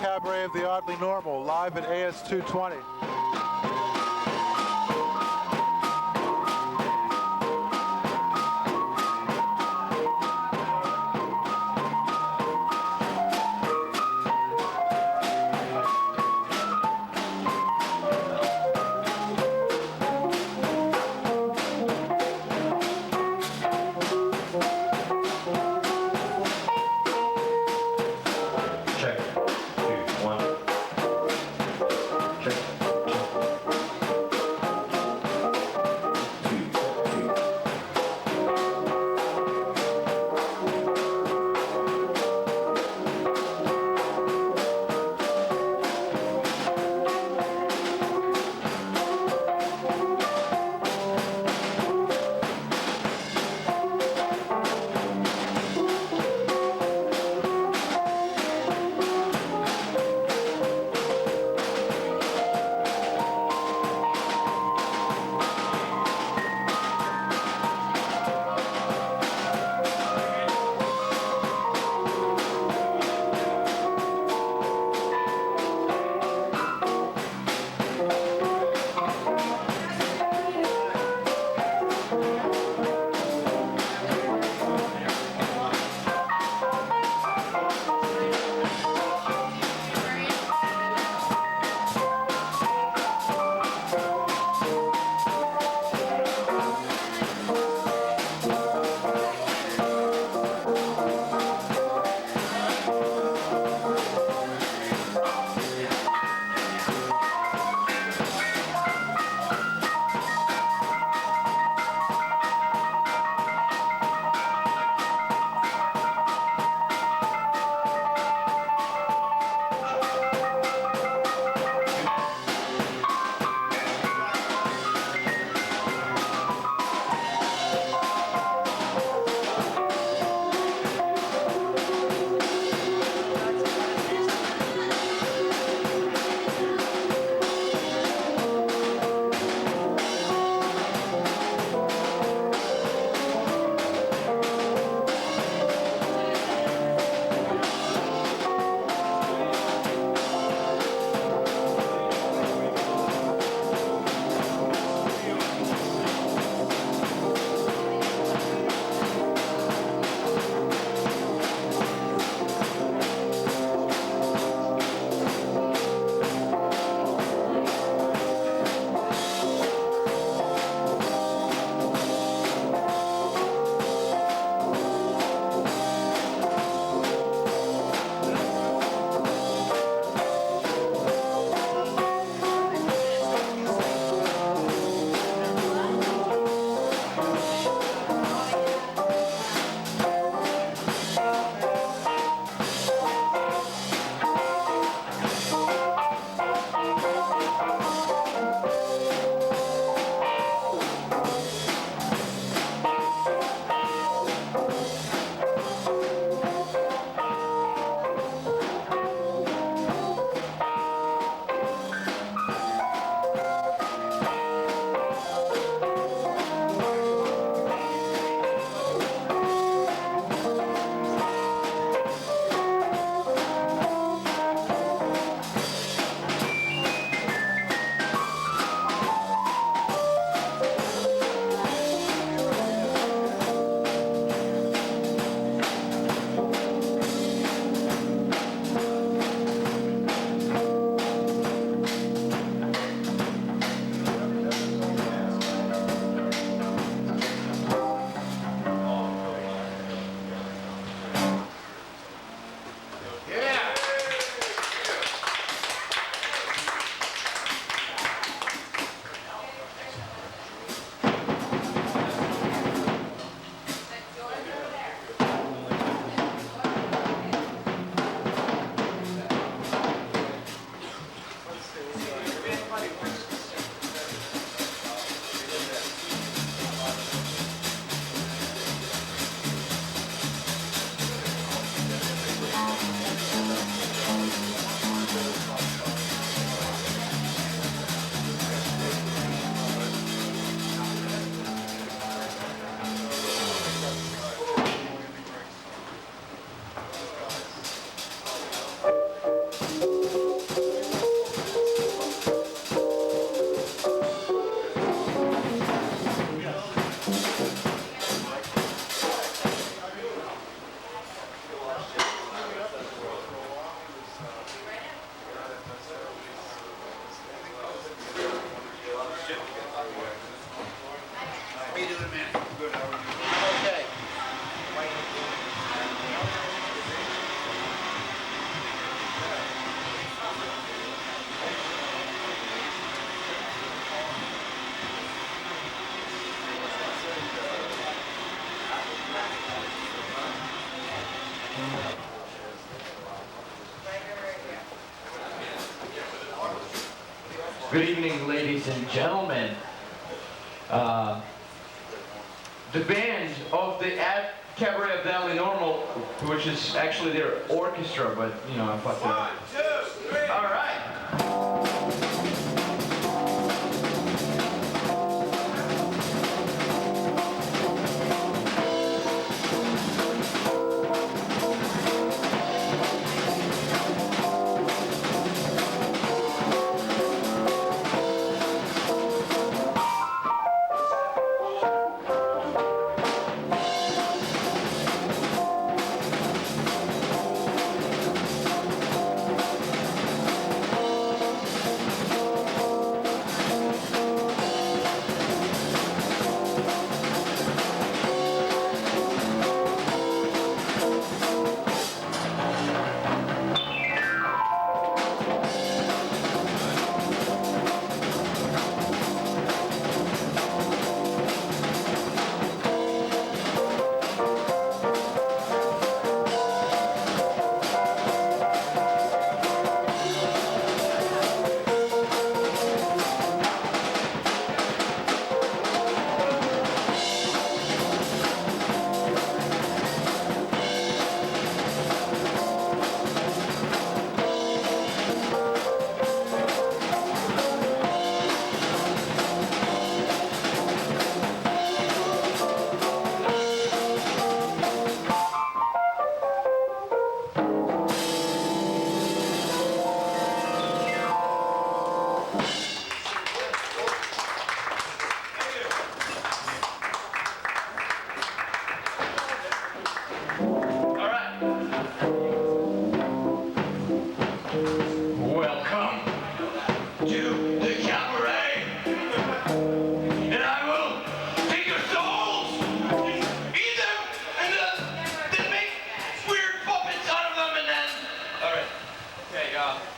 Cabaret of the Oddly Normal, live at AS220. Check, 2, 1. Check, Good evening, ladies and gentlemen. The band of the Cabaret of the Normal, which is actually their orchestra, but you know, I fucked it up. 1, 2, 3. All right.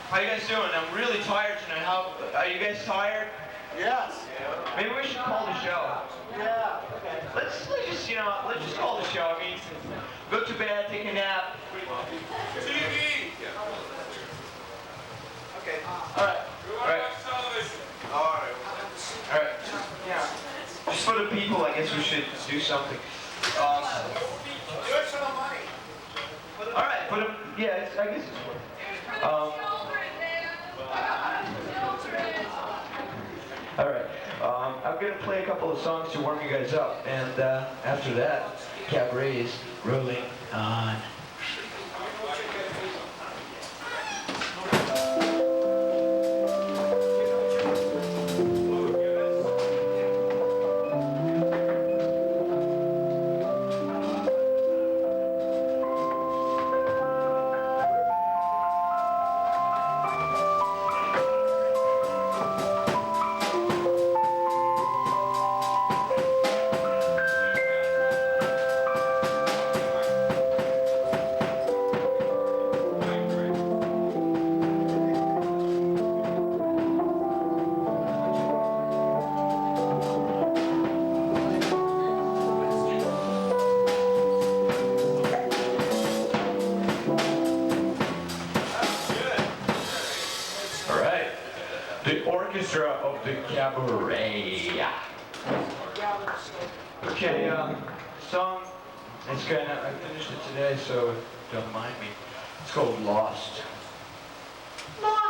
How you guys doing? I'm really tired tonight. Are you guys tired? Yes. Maybe we should call the show. Yeah. Okay. Let's just call the show. I mean, go to bed, take a nap. TV. Okay. All right. All right. All right. Yeah. Just for the people, I guess we should do something. Do it for the money. All right. Yeah. I guess it's worth. All right, I'm going to play a couple of songs to warm you guys up, and after that, Cabaret is rolling on. Orchestra of the Cabaret. Okay, song. It's I finished it today, so don't mind me. It's called Lost. Lost.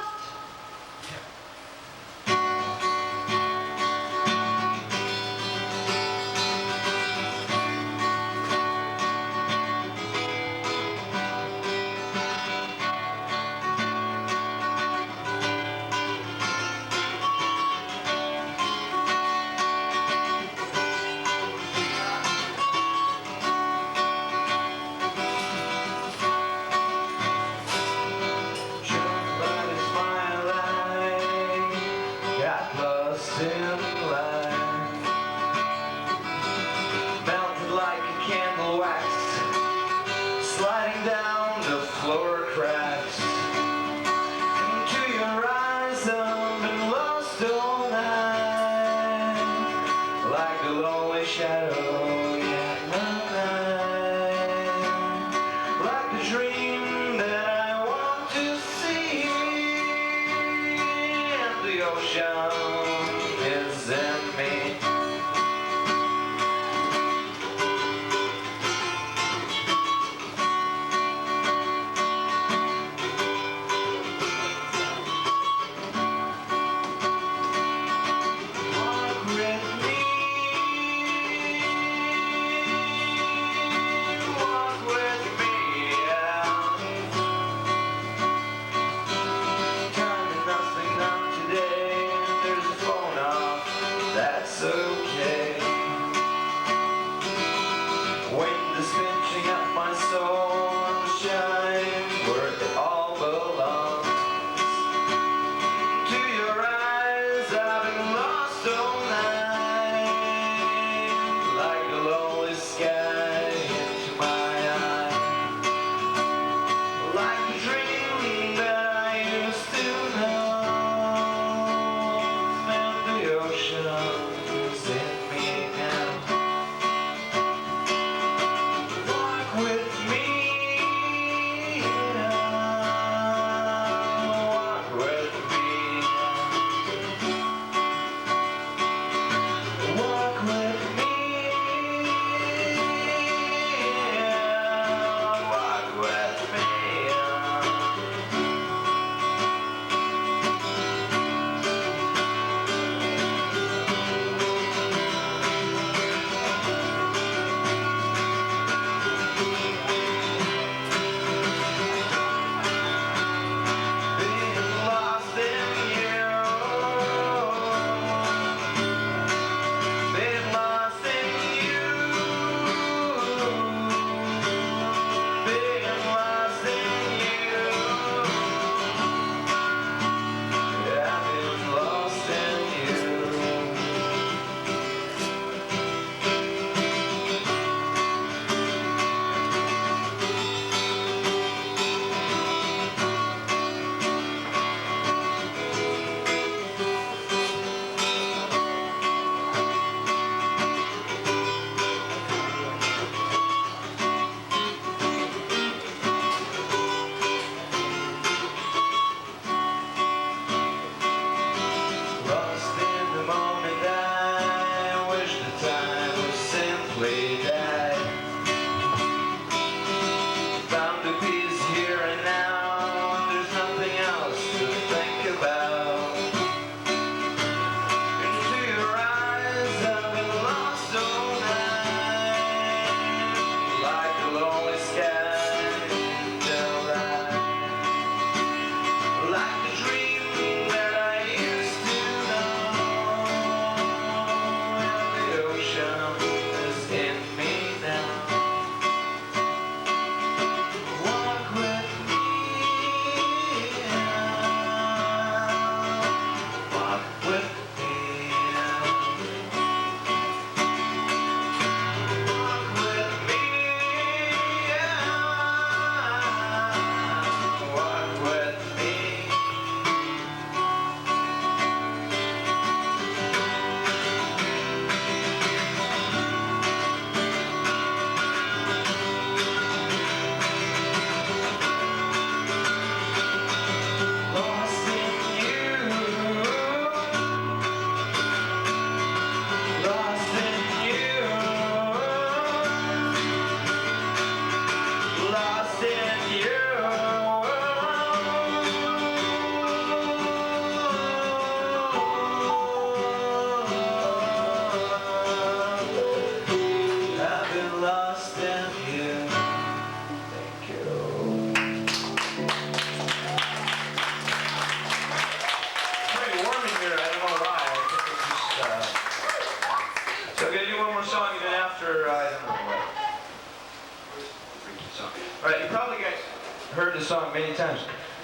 song many times,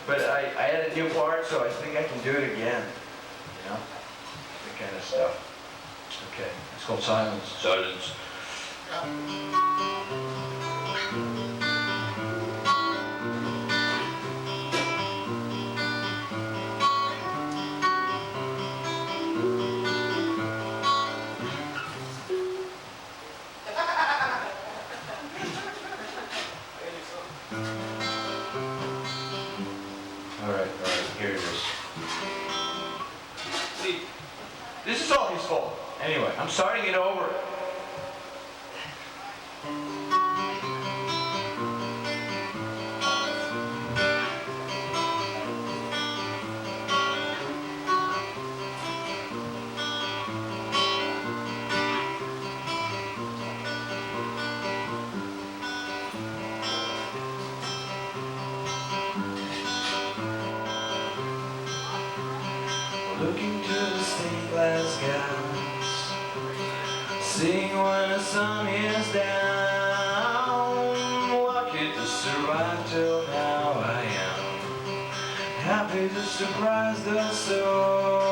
but I added new parts, so I think I can do it again. You know, that kind of stuff. Okay, it's called Silence. Silence. All right, here it is. See, this is all his fault. Anyway, I'm starting it over. Looking to the stained glass skies, seeing when the sun is down. Lucky to survive till now. I am happy to surprise the soul.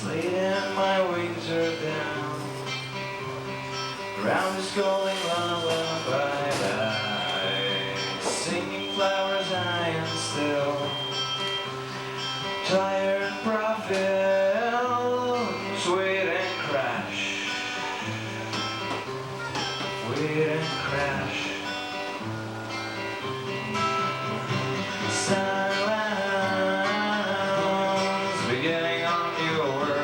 Late and my wings are down, ground is calling lullaby, singing flowers high and still. Tired prophets wait and crash, wait and crash. Silence, beginning on new words.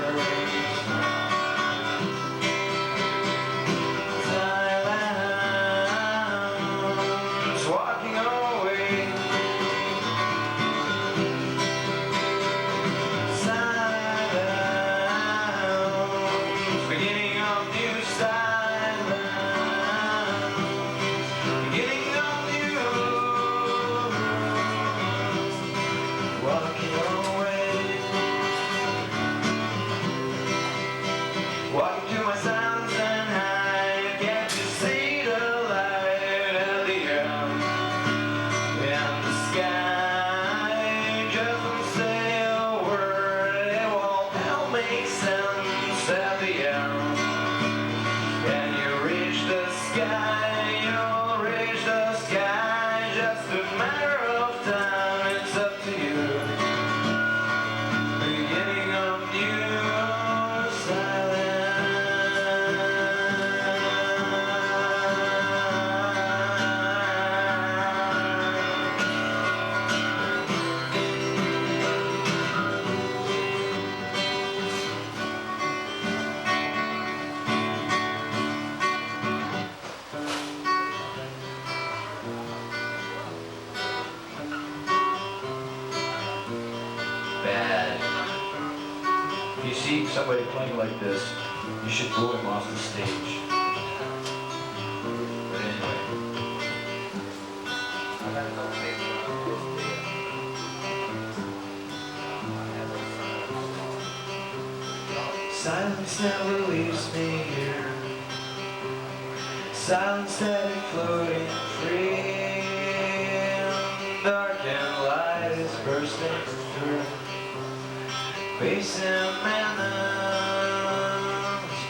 Silence, walking away. Silence, beginning of new silence, beginning of new, walking away, walking to my silence and hide. Can't you see the light at the end in the sky? Just don't say a word, it won't all make sense at the end. And you reach the sky, you'll reach the sky, just a matter of time, it's up to you. Beginning of new bad. If you see somebody playing like this, you should boo him off the stage. But anyway. Silence never leaves me here. Silence steady floating free. Dark and light is bursting through. Face and manners,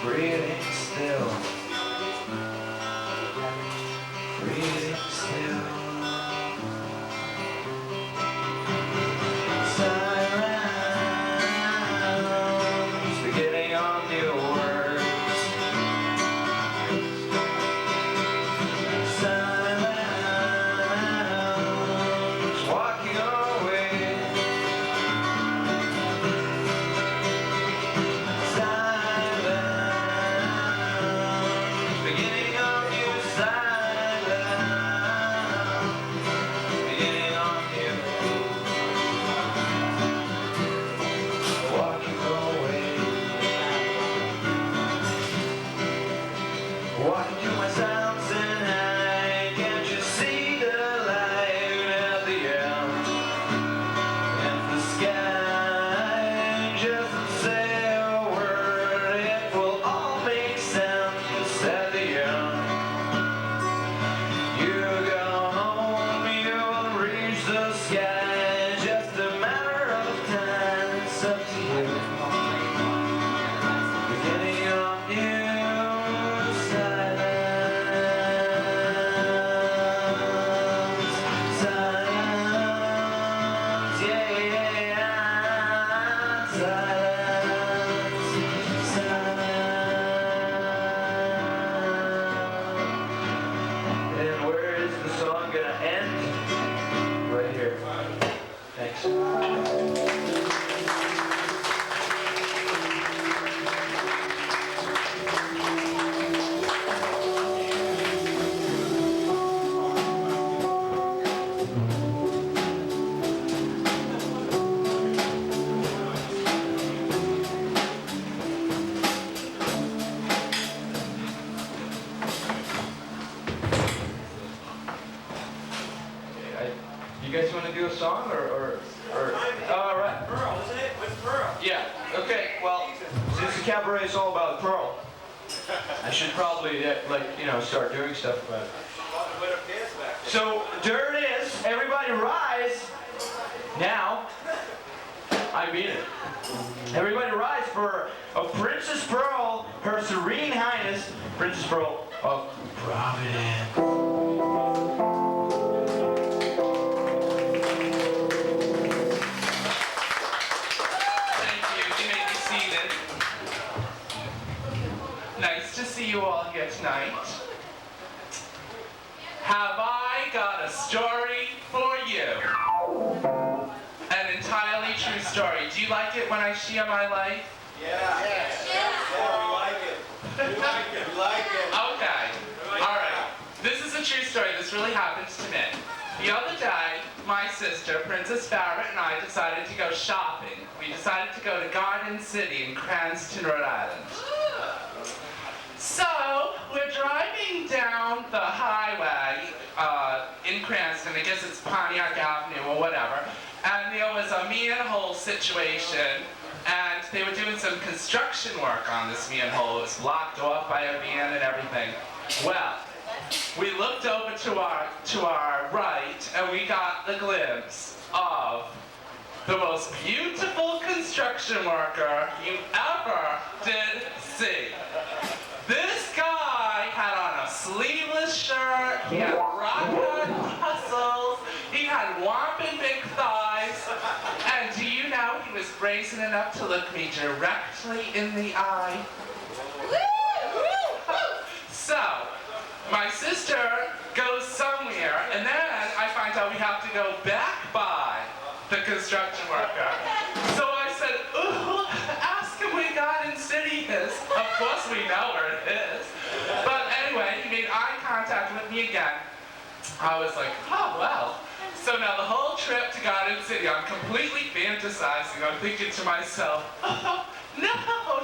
breathing still, breathing still. Silence, beginning on new words. Silence, walking away. Thanks. You guys want to do a song or all right. Pearl, isn't it? What's Pearl? Yeah. Okay. Well, since the cabaret is all about Pearl, I should probably start doing stuff about it. So there it is. Everybody rise now. I mean it. Everybody rise for a Princess Pearl, Her Serene Highness, Princess Pearl of Providence. You all here tonight. Have I got a story for you? An entirely true story. Do you like it when I share my life? Yeah. Yes. Yeah, we like it. We like it. We like it. Okay. All right. This is a true story. This really happened to me. The other day, my sister, Princess Barrett, and I decided to go shopping. We decided to go to Garden City in Cranston, Rhode Island. So, we're driving down the highway in Cranston, I guess it's Pontiac Avenue or whatever, and there was a manhole situation, and they were doing some construction work on this manhole. It was blocked off by a van and everything. Well, we looked over to our right, and we got the glimpse of the most beautiful construction worker you ever did see. This guy had on a sleeveless shirt, he had rock-hard muscles, he had whopping big thighs, and do you know he was brazen enough to look me directly in the eye? So, my sister goes somewhere, and then I find out we have to go back by the construction worker. So I said, ooh, ask him where Garden City is. Of course we know where it is. But anyway, he made eye contact with me again. I was like, oh, well. So now the whole trip to Garden City, I'm completely fantasizing. I'm thinking to myself, oh, no,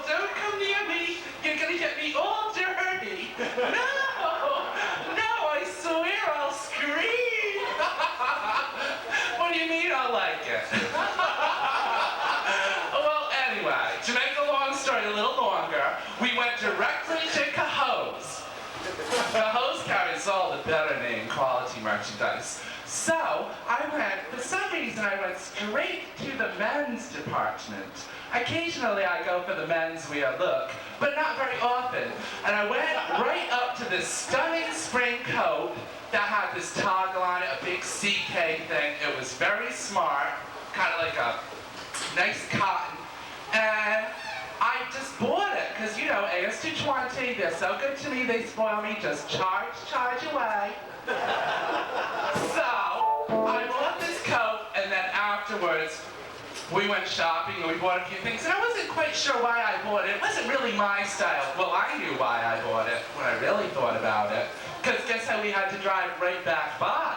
don't come near me. You're gonna get me all dirty. No, I swear I'll scream. What do you mean I like it? Well, anyway, to make the long story a little longer, we went directly to Caho's. Caho's carries all the better name quality merchandise. So, for some reason I went straight to the men's department. Occasionally I go for the men's wear look, but not very often. And I went right up to this stunning spring coat that had this toggle on it, a big CK thing. It was very smart, kind of like a nice cotton. And I just bought it, because you know, AS220, they're so good to me, they spoil me, just charge away. So, I bought this coat, and then afterwards, we went shopping and we bought a few things, and I wasn't quite sure why I bought it. It wasn't really my style. Well, I knew why I bought it when I really thought about it, because guess how we had to drive right back by?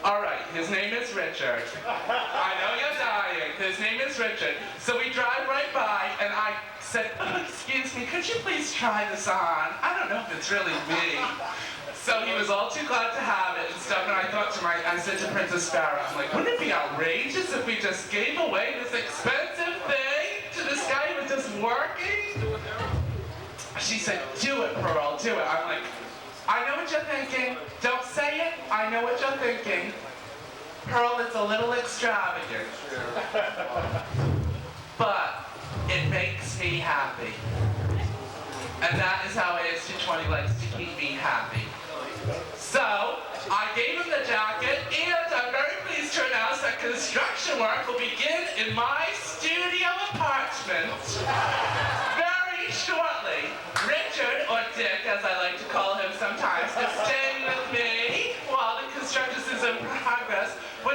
All right, his name is Richard. I know you're dying. His name is Richard. So we drive right by, and I said, oh, excuse me, could you please try this on? I don't know if it's really me. So he was all too glad to have it and stuff, and I said to Princess Barrett, I'm like, wouldn't it be outrageous if we just gave away this expensive thing to this guy who was just working? She said, do it, Pearl, do it. I'm like, I know what you're thinking. Don't say it. I know what you're thinking. Pearl, it's a little extravagant. But it makes me happy. And that is how AS220 likes to keep me happy. So, I gave him the jacket, and I'm very pleased to announce that construction work will begin in my studio apartment very shortly. Richard, or Dick, as I like to call him sometimes, is staying with me while the construction is in progress, which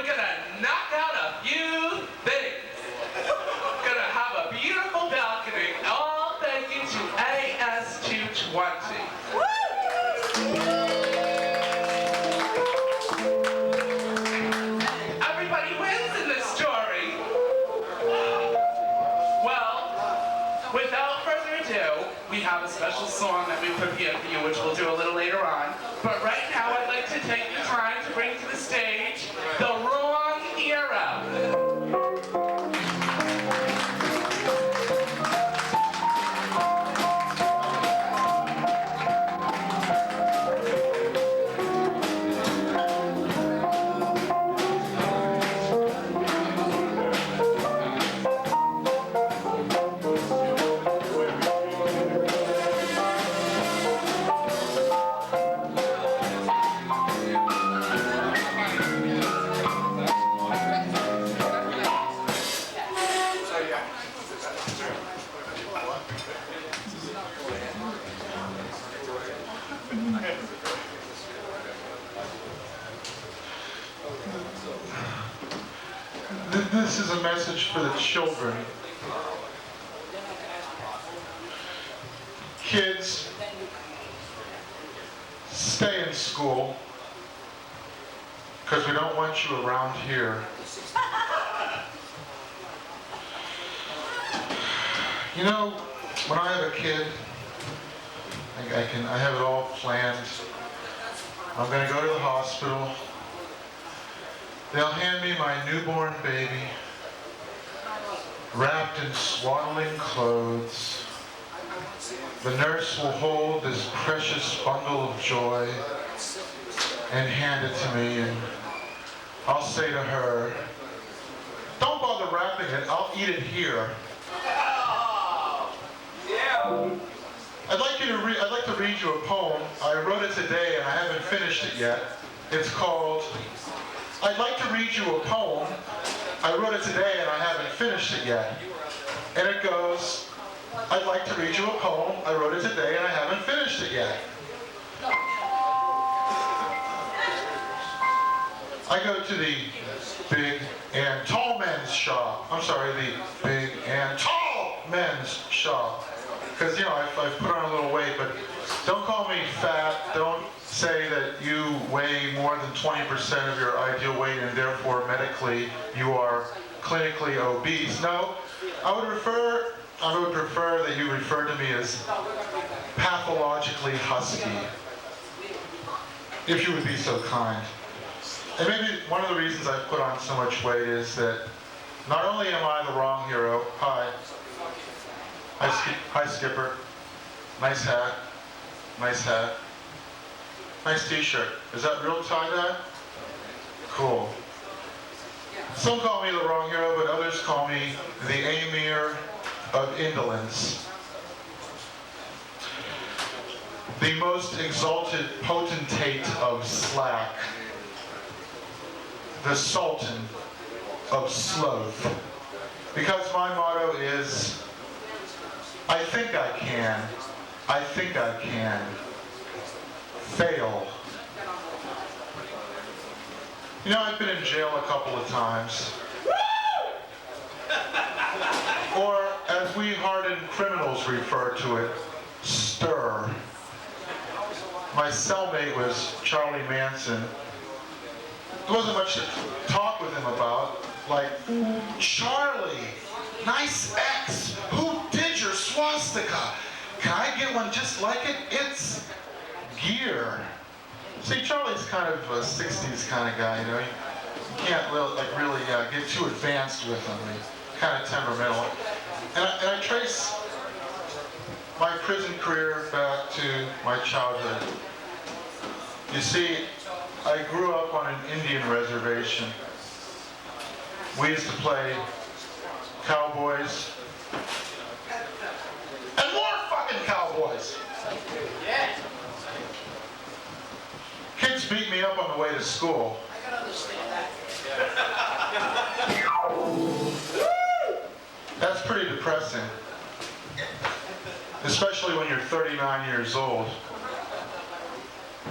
which we'll do a little later on. But right now, I'd like to take the time to bring to the stage the Wrong Era. This is a message for the children. Kids, stay in school, because we don't want you around here. You know, when I have a kid, I have it all planned. I'm going to go to the hospital. They'll hand me my newborn baby, wrapped in swaddling clothes. The nurse will hold this precious bundle of joy and hand it to me, and I'll say to her, "Don't bother wrapping it, I'll eat it here." I'd like to read you a poem. I wrote it today and I haven't finished it yet. It's called, I'd like to read you a poem. I wrote it today and I haven't finished it yet. And it goes, I'd like to read you a poem. I wrote it today and I haven't finished it yet. I go to the big and tall men's shop. I'm sorry, the big and tall men's shop. Because, you know, I've put on a little weight, but don't call me fat. Don't say that you weigh more than 20% of your ideal weight and therefore medically you are clinically obese. No, I would prefer that you refer to me as pathologically husky, if you would be so kind. And maybe one of the reasons I've put on so much weight is that not only am I the wrong hero, hi Skipper, nice hat, nice t-shirt. Is that real tie-dye? Cool. Some call me the wrong hero, but others call me the Amir of indolence. The most exalted potentate of slack. The Sultan of sloth. Because my motto is, I think I can. I think I can. Fail. You know, I've been in jail a couple of times. Or, as we hardened criminals refer to it, stir. My cellmate was Charlie Manson. There wasn't much to talk with him about. Like, Charlie, nice X. Who did your swastika? Can I get one just like it? It's gear. See, Charlie's kind of a 60s kind of guy, you know. You can't really get too advanced with him. He's kind of temperamental. And I trace my prison career back to my childhood. You see, I grew up on an Indian reservation. We used to play cowboys. And more fucking cowboys! Kids beat me up on the way to school. I can understand that. That's pretty depressing. Especially when you're 39 years old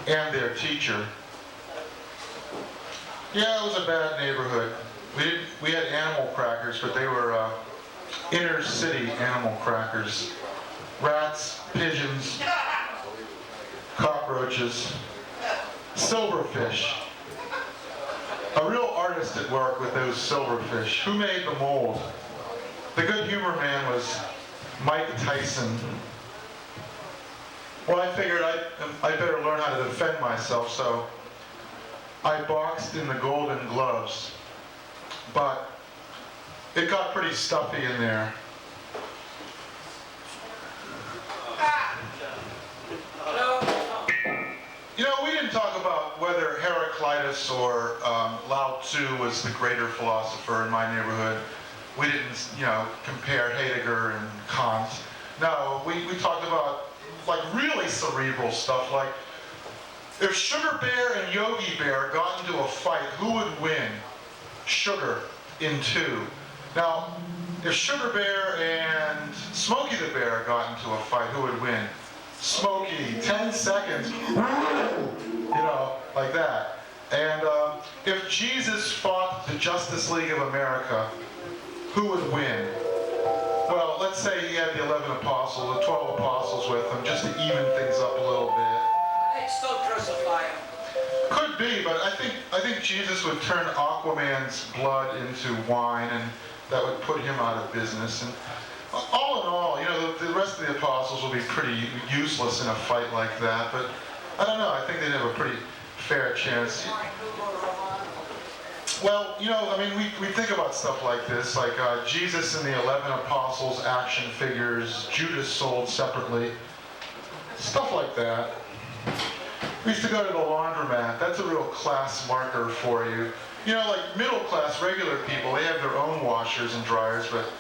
and their teacher. Yeah, it was a bad neighborhood. We had animal crackers, but they were inner city animal crackers. Rats, pigeons, cockroaches, silverfish. A real artist at work with those silverfish. Who made the mold? The good humor man was Mike Tyson. Well, I figured I better learn how to defend myself, so I boxed in the Golden Gloves. But it got pretty stuffy in there. You know, we didn't talk about whether Heraclitus or Lao Tzu was the greater philosopher in my neighborhood. We didn't, you know, compare Heidegger and Kant. No, we talked about like really cerebral stuff, like if Sugar Bear and Yogi Bear got into a fight, who would win? Sugar in 2. Now, if Sugar Bear and Smokey the Bear got into a fight, who would win? Smokey, 10 seconds, you know, like that. And if Jesus fought the Justice League of America, who would win? Well, let's say he had the 11 apostles, the 12 apostles with him, just to even things up a little bit. They'd still crucify him. Could be, but I think Jesus would turn Aquaman's blood into wine, and that would put him out of business. And all in all, you know, the rest of the apostles will be pretty useless in a fight like that. But I don't know. I think they'd have a pretty fair chance. Well, you know, I mean, we think about stuff like this, like Jesus and the 11 apostles action figures, Judas sold separately, stuff like that. We used to go to the laundromat. That's a real class marker for you. You know, like middle class, regular people, they have their own washers and dryers, but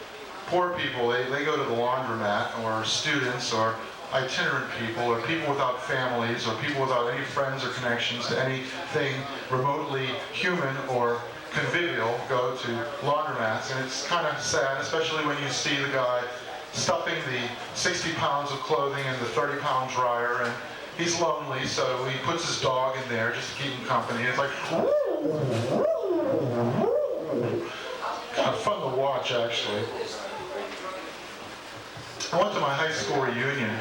poor people, they go to the laundromat, or students, or itinerant people, or people without families, or people without any friends or connections to anything remotely human or convivial go to laundromats. And it's kind of sad, especially when you see the guy stuffing the 60 pounds of clothing in the 30-pound dryer, and he's lonely, so he puts his dog in there just to keep him company. It's like, kind of fun to watch, actually. I went to my high school reunion.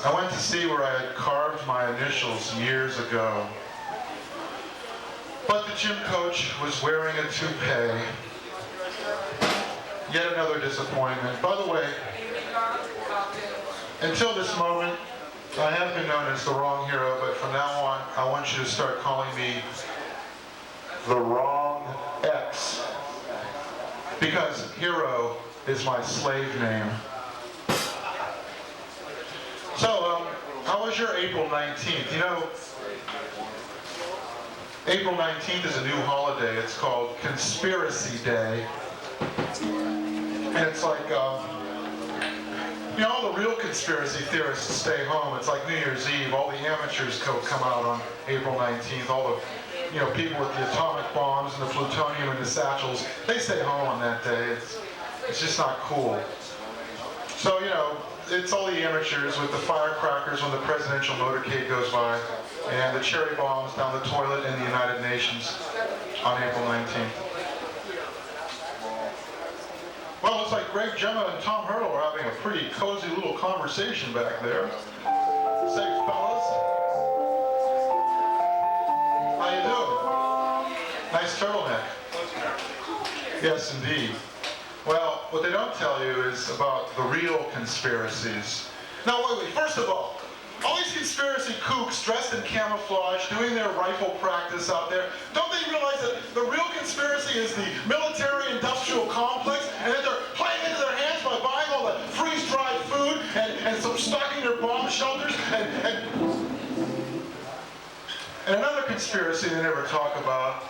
I went to see where I had carved my initials years ago. But the gym coach was wearing a toupee. Yet another disappointment. By the way, until this moment, I have been known as the wrong hero, but from now on, I want you to start calling me the wrong X. Because hero is my slave name. So, how was your April 19th? You know, April 19th is a new holiday. It's called Conspiracy Day. And it's like, you know, all the real conspiracy theorists stay home. It's like New Year's Eve. All the amateurs come out on April 19th. All the, you know, people with the atomic bombs and the plutonium and the satchels, they stay home on that day. It's just not cool. So, you know, it's all the amateurs with the firecrackers when the presidential motorcade goes by, and the cherry bombs down the toilet in the United Nations on April 19th. Well, looks like Greg, Gemma, and Tom Hurdle are having a pretty cozy little conversation back there. Say, fellas. How you doing? Nice turtleneck. Yes, indeed. Well, what they don't tell you is about the real conspiracies. Now, wait, first of all these conspiracy kooks dressed in camouflage, doing their rifle practice out there, don't they realize that the real conspiracy is the military-industrial complex, and that they're playing into their hands by buying all the freeze-dried food and some stocking their bomb shelters, and another conspiracy they never talk about.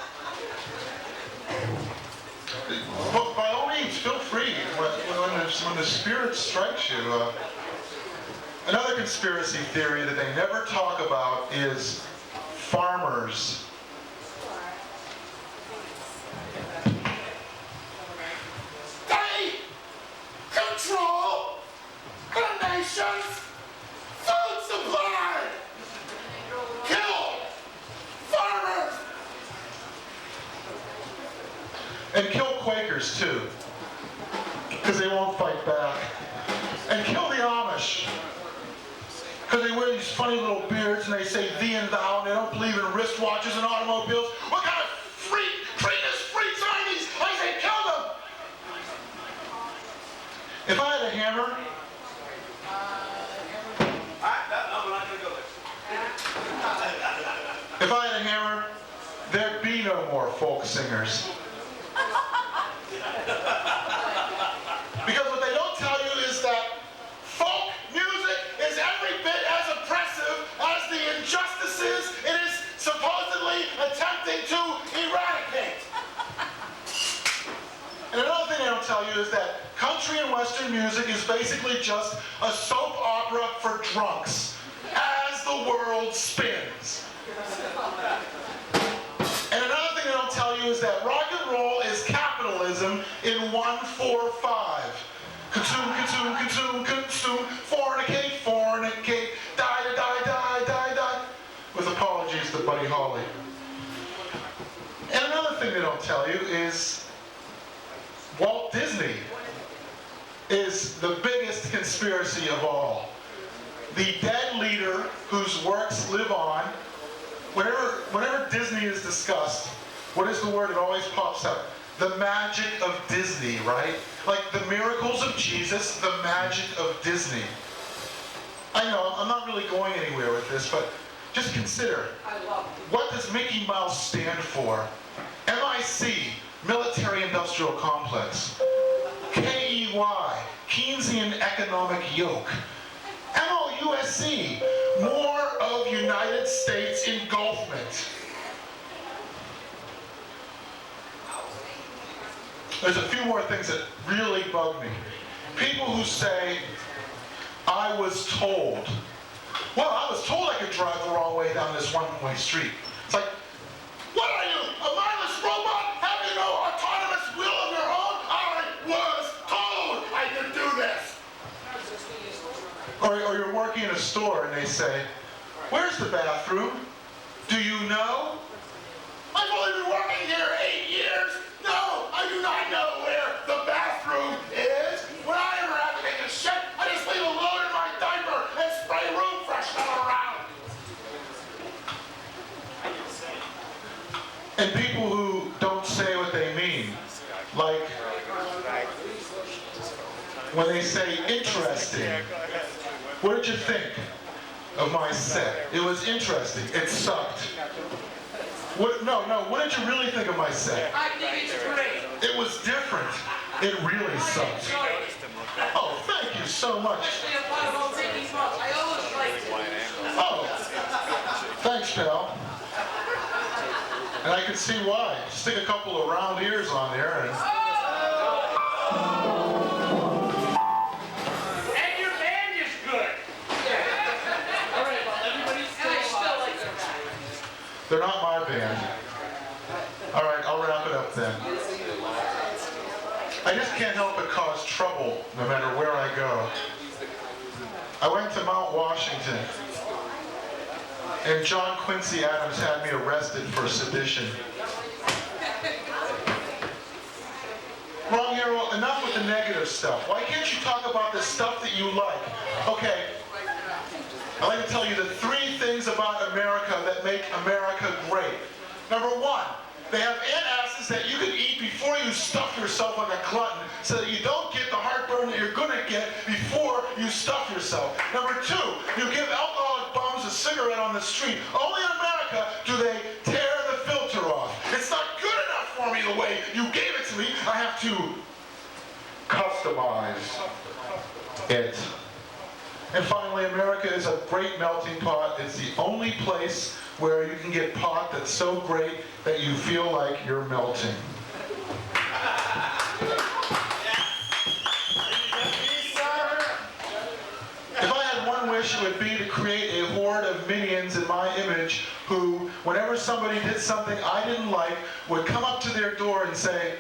But by all means, feel free when the spirit strikes you. Another conspiracy theory that they never talk about is farmers. They control the nation's food supply. Kill farmers. And kill Quakers too, because they won't fight back. And kill the Amish, because they wear these funny little beards and they say thee and thou, and they don't believe in wristwatches and automobiles. What kind of treatise freaks are these? I say kill them! If I had a hammer, be no more folk singers. Because what they don't tell you is that folk music is every bit as oppressive as the injustices it is supposedly attempting to eradicate. And another thing they don't tell you is that country and Western music is basically just a soap opera for drunks as the world spins. And another thing they don't tell you is that rock and roll is capitalism in 1-4-5. Consume, consume, consume, consume, fornicate, fornicate, die, die, die, die, die. With apologies to Buddy Holly. And another thing they don't tell you is Walt Disney is the biggest conspiracy of all. The dead leader whose works live on. Whenever Disney is discussed, what is the word that always pops up? The magic of Disney, right? Like the miracles of Jesus, the magic of Disney. I know, I'm not really going anywhere with this, but just consider, what does Mickey Mouse stand for? MIC, Military Industrial Complex. KEY, Keynesian Economic Yoke. MOUSC, more of United States engulfment. There's a few more things that really bug me. People who say, I was told. Well, I was told I could drive the wrong way down this one-way street. It's like, what are you, a mindless robot? Have you no autonomous will of your own? I was told I could do this. Or you're working in a store and they say, where's the bathroom? Do you know? I've only been working here 8 years. No, I do not know where the bathroom is. When I ever have to take a shit, I just leave a load in my diaper and spray room freshener around. And people who don't say what they mean, like when they say interesting. What did you think of my set? It was interesting. It sucked. What did you really think of my set? I think it's great. It was different. It really sucked. Oh, thank you so much. Especially upon about Mickey Mouse. I always liked it. Oh, thanks, pal. And I can see why. Stick a couple of round ears on there and... And your band is good. All right, well, everybody's still like their band. They're not my band. All right, I'll wrap it up then. I just can't help but cause trouble no matter where I go. I went to Mount Washington, and John Quincy Adams had me arrested for sedition. Wrong here, well, enough with the negative stuff. Why can't you talk about the stuff that you like? Okay, I'd like to tell you the 3 things about America that make America great. Number 1, they have antacids that you can eat before you stuff yourself like a glutton so that you don't get the heartburn that you're going to get before you stuff yourself. Number 2, you give alcoholic bums a cigarette on the street. Only in America do they tear the filter off. It's not good enough for me the way you gave it to me. I have to customize it. And finally, America is a great melting pot. It's the only place where you can get pot that's so great that you feel like you're melting. If I had one wish, it would be to create a horde of minions in my image who, whenever somebody did something I didn't like, would come up to their door and say,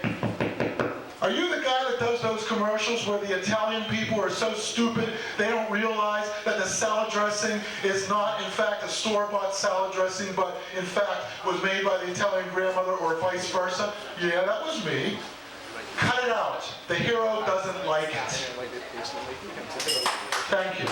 are you the guy that does those commercials where the Italian people are so stupid they don't realize that the salad dressing is not in fact a store-bought salad dressing, but in fact was made by the Italian grandmother or vice versa? Yeah, that was me. Cut it out. The hero doesn't like it. Thank you.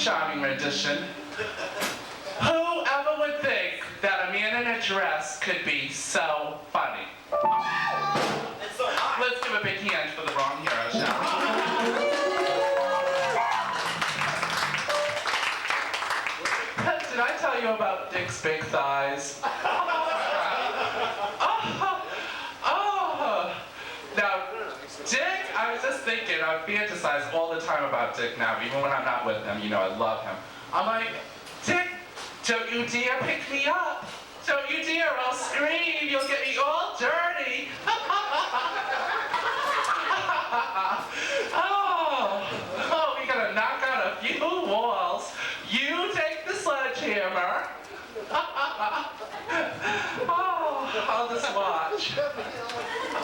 charming rendition. Whoever would think that a man in a dress could be so funny? It's so hot. Let's give a big hand for the wrong hero, shall we? Did I tell you about Dick's big thighs? Now, Dick, I was just thinking, I fantasize all the time about Dick now, even when I'm not with him. You know, I love him. I'm like, Dick, don't you dare pick me up. Don't you dare, I'll scream. You'll get me all dirty. Oh, we gotta knock out a few walls. You take the sledgehammer. Oh, I'll just watch.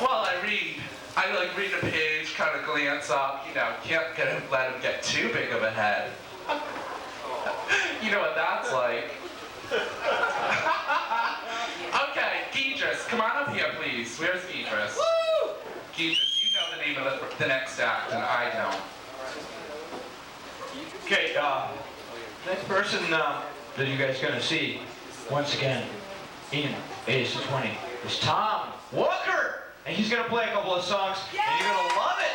While I read. I like read a page, kind of glance up, you know, can't let him get too big of a head. You know what that's like. Okay, Geedris, come on up here, please. Where's Geedris? Geedris, you know the name of the next act, and I don't. Okay, next person that you guys are gonna see, once again, in AS220, is Tom Walker! And he's gonna play a couple of songs, and you're gonna love it!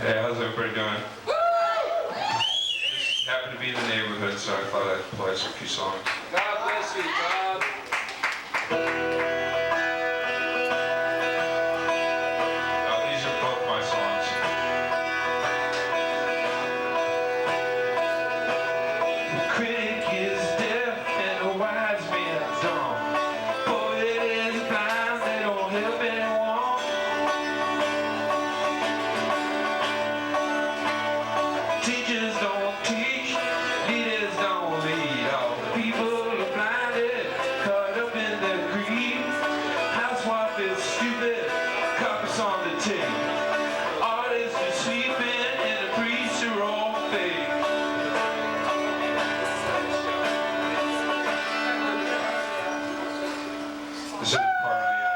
Hey, how's everybody doing? Just happened to be in the neighborhood, so I thought I'd play some few songs. God bless you, Tom. These are both my songs. The critic is deaf and the wise man dumb. Poet is blind, they don't help anyone. Teachers don't teach, leaders don't lead. All the people are blinded, caught up in their greed. Housewife is stupid, cops on the tape. Artists are sleeping and the priests are all fake. This is part of the act.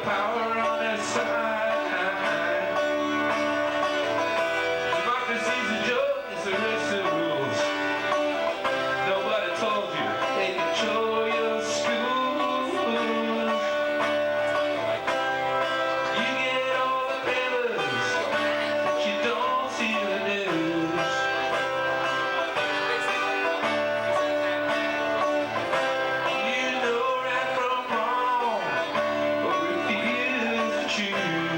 power on their side. Democracy's a joke, it's a race of rules. Nobody told you they control your schools. You get all the papers, but you don't see the news. You know right from wrong, but refuse to choose.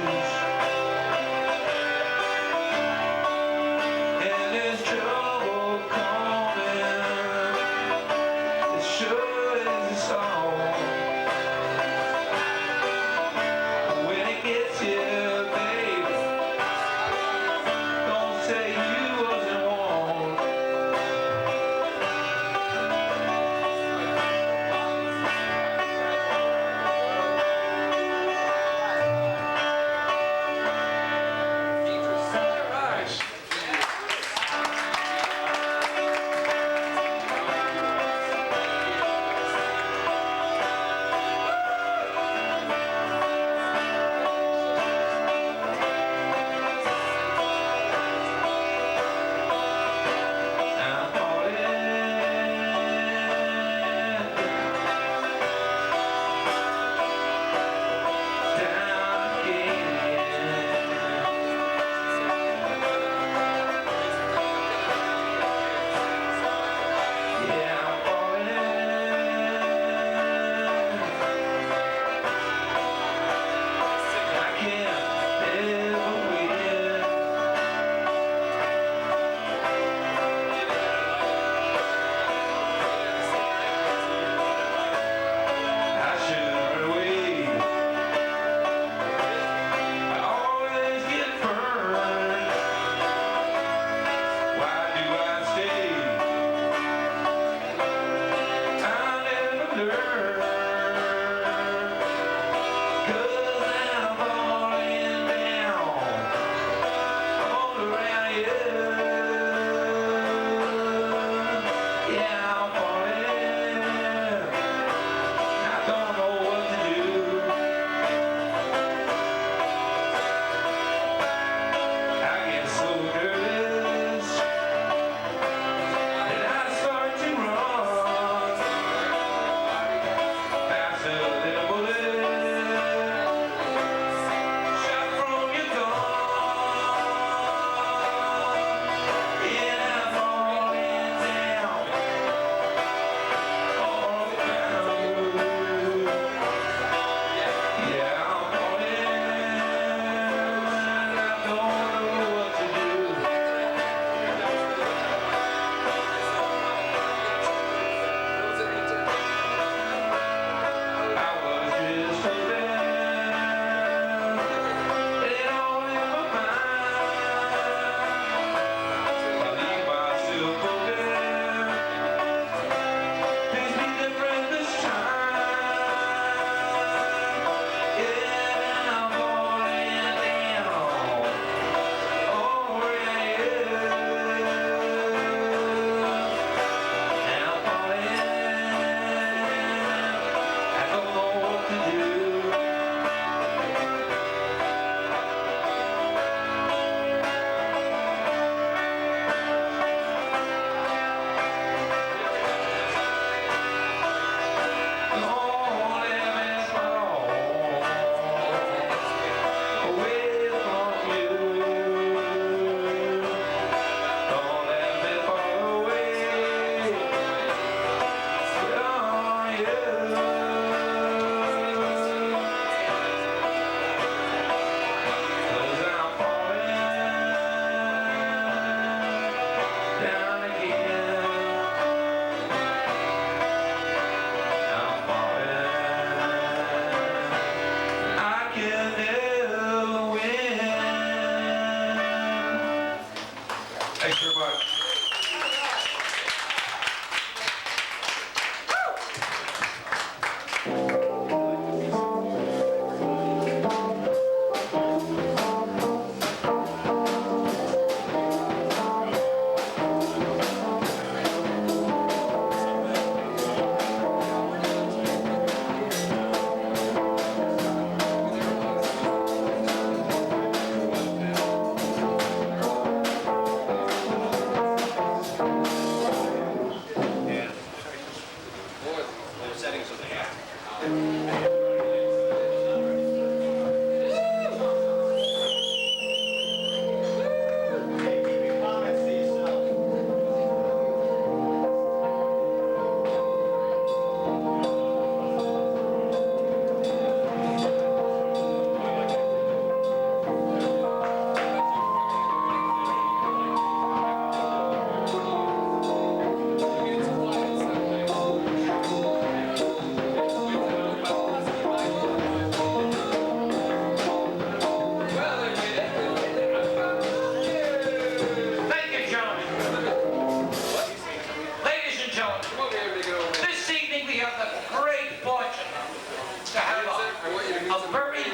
very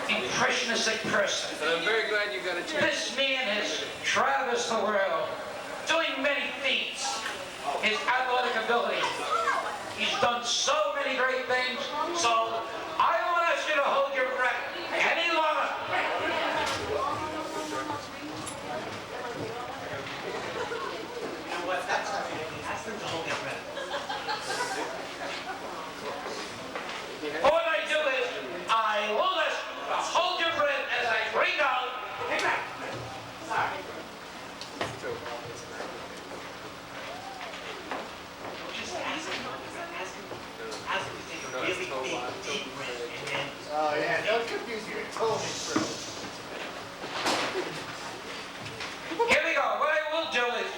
impressionistic person. And I'm very glad you got a chance. This man has traversed the world, doing many feats. His athletic ability. He's done so many great things. So I won't ask you to hold your breath any longer. You know what? That's not it. Ask them to hold their breath. What I do is, I will ask you to hold your breath as I bring out. Hey, Greg. Sorry. Just ask him to take a really big, deep breath, and then... Oh yeah, don't confuse me with Tony. Here we go. What I will do is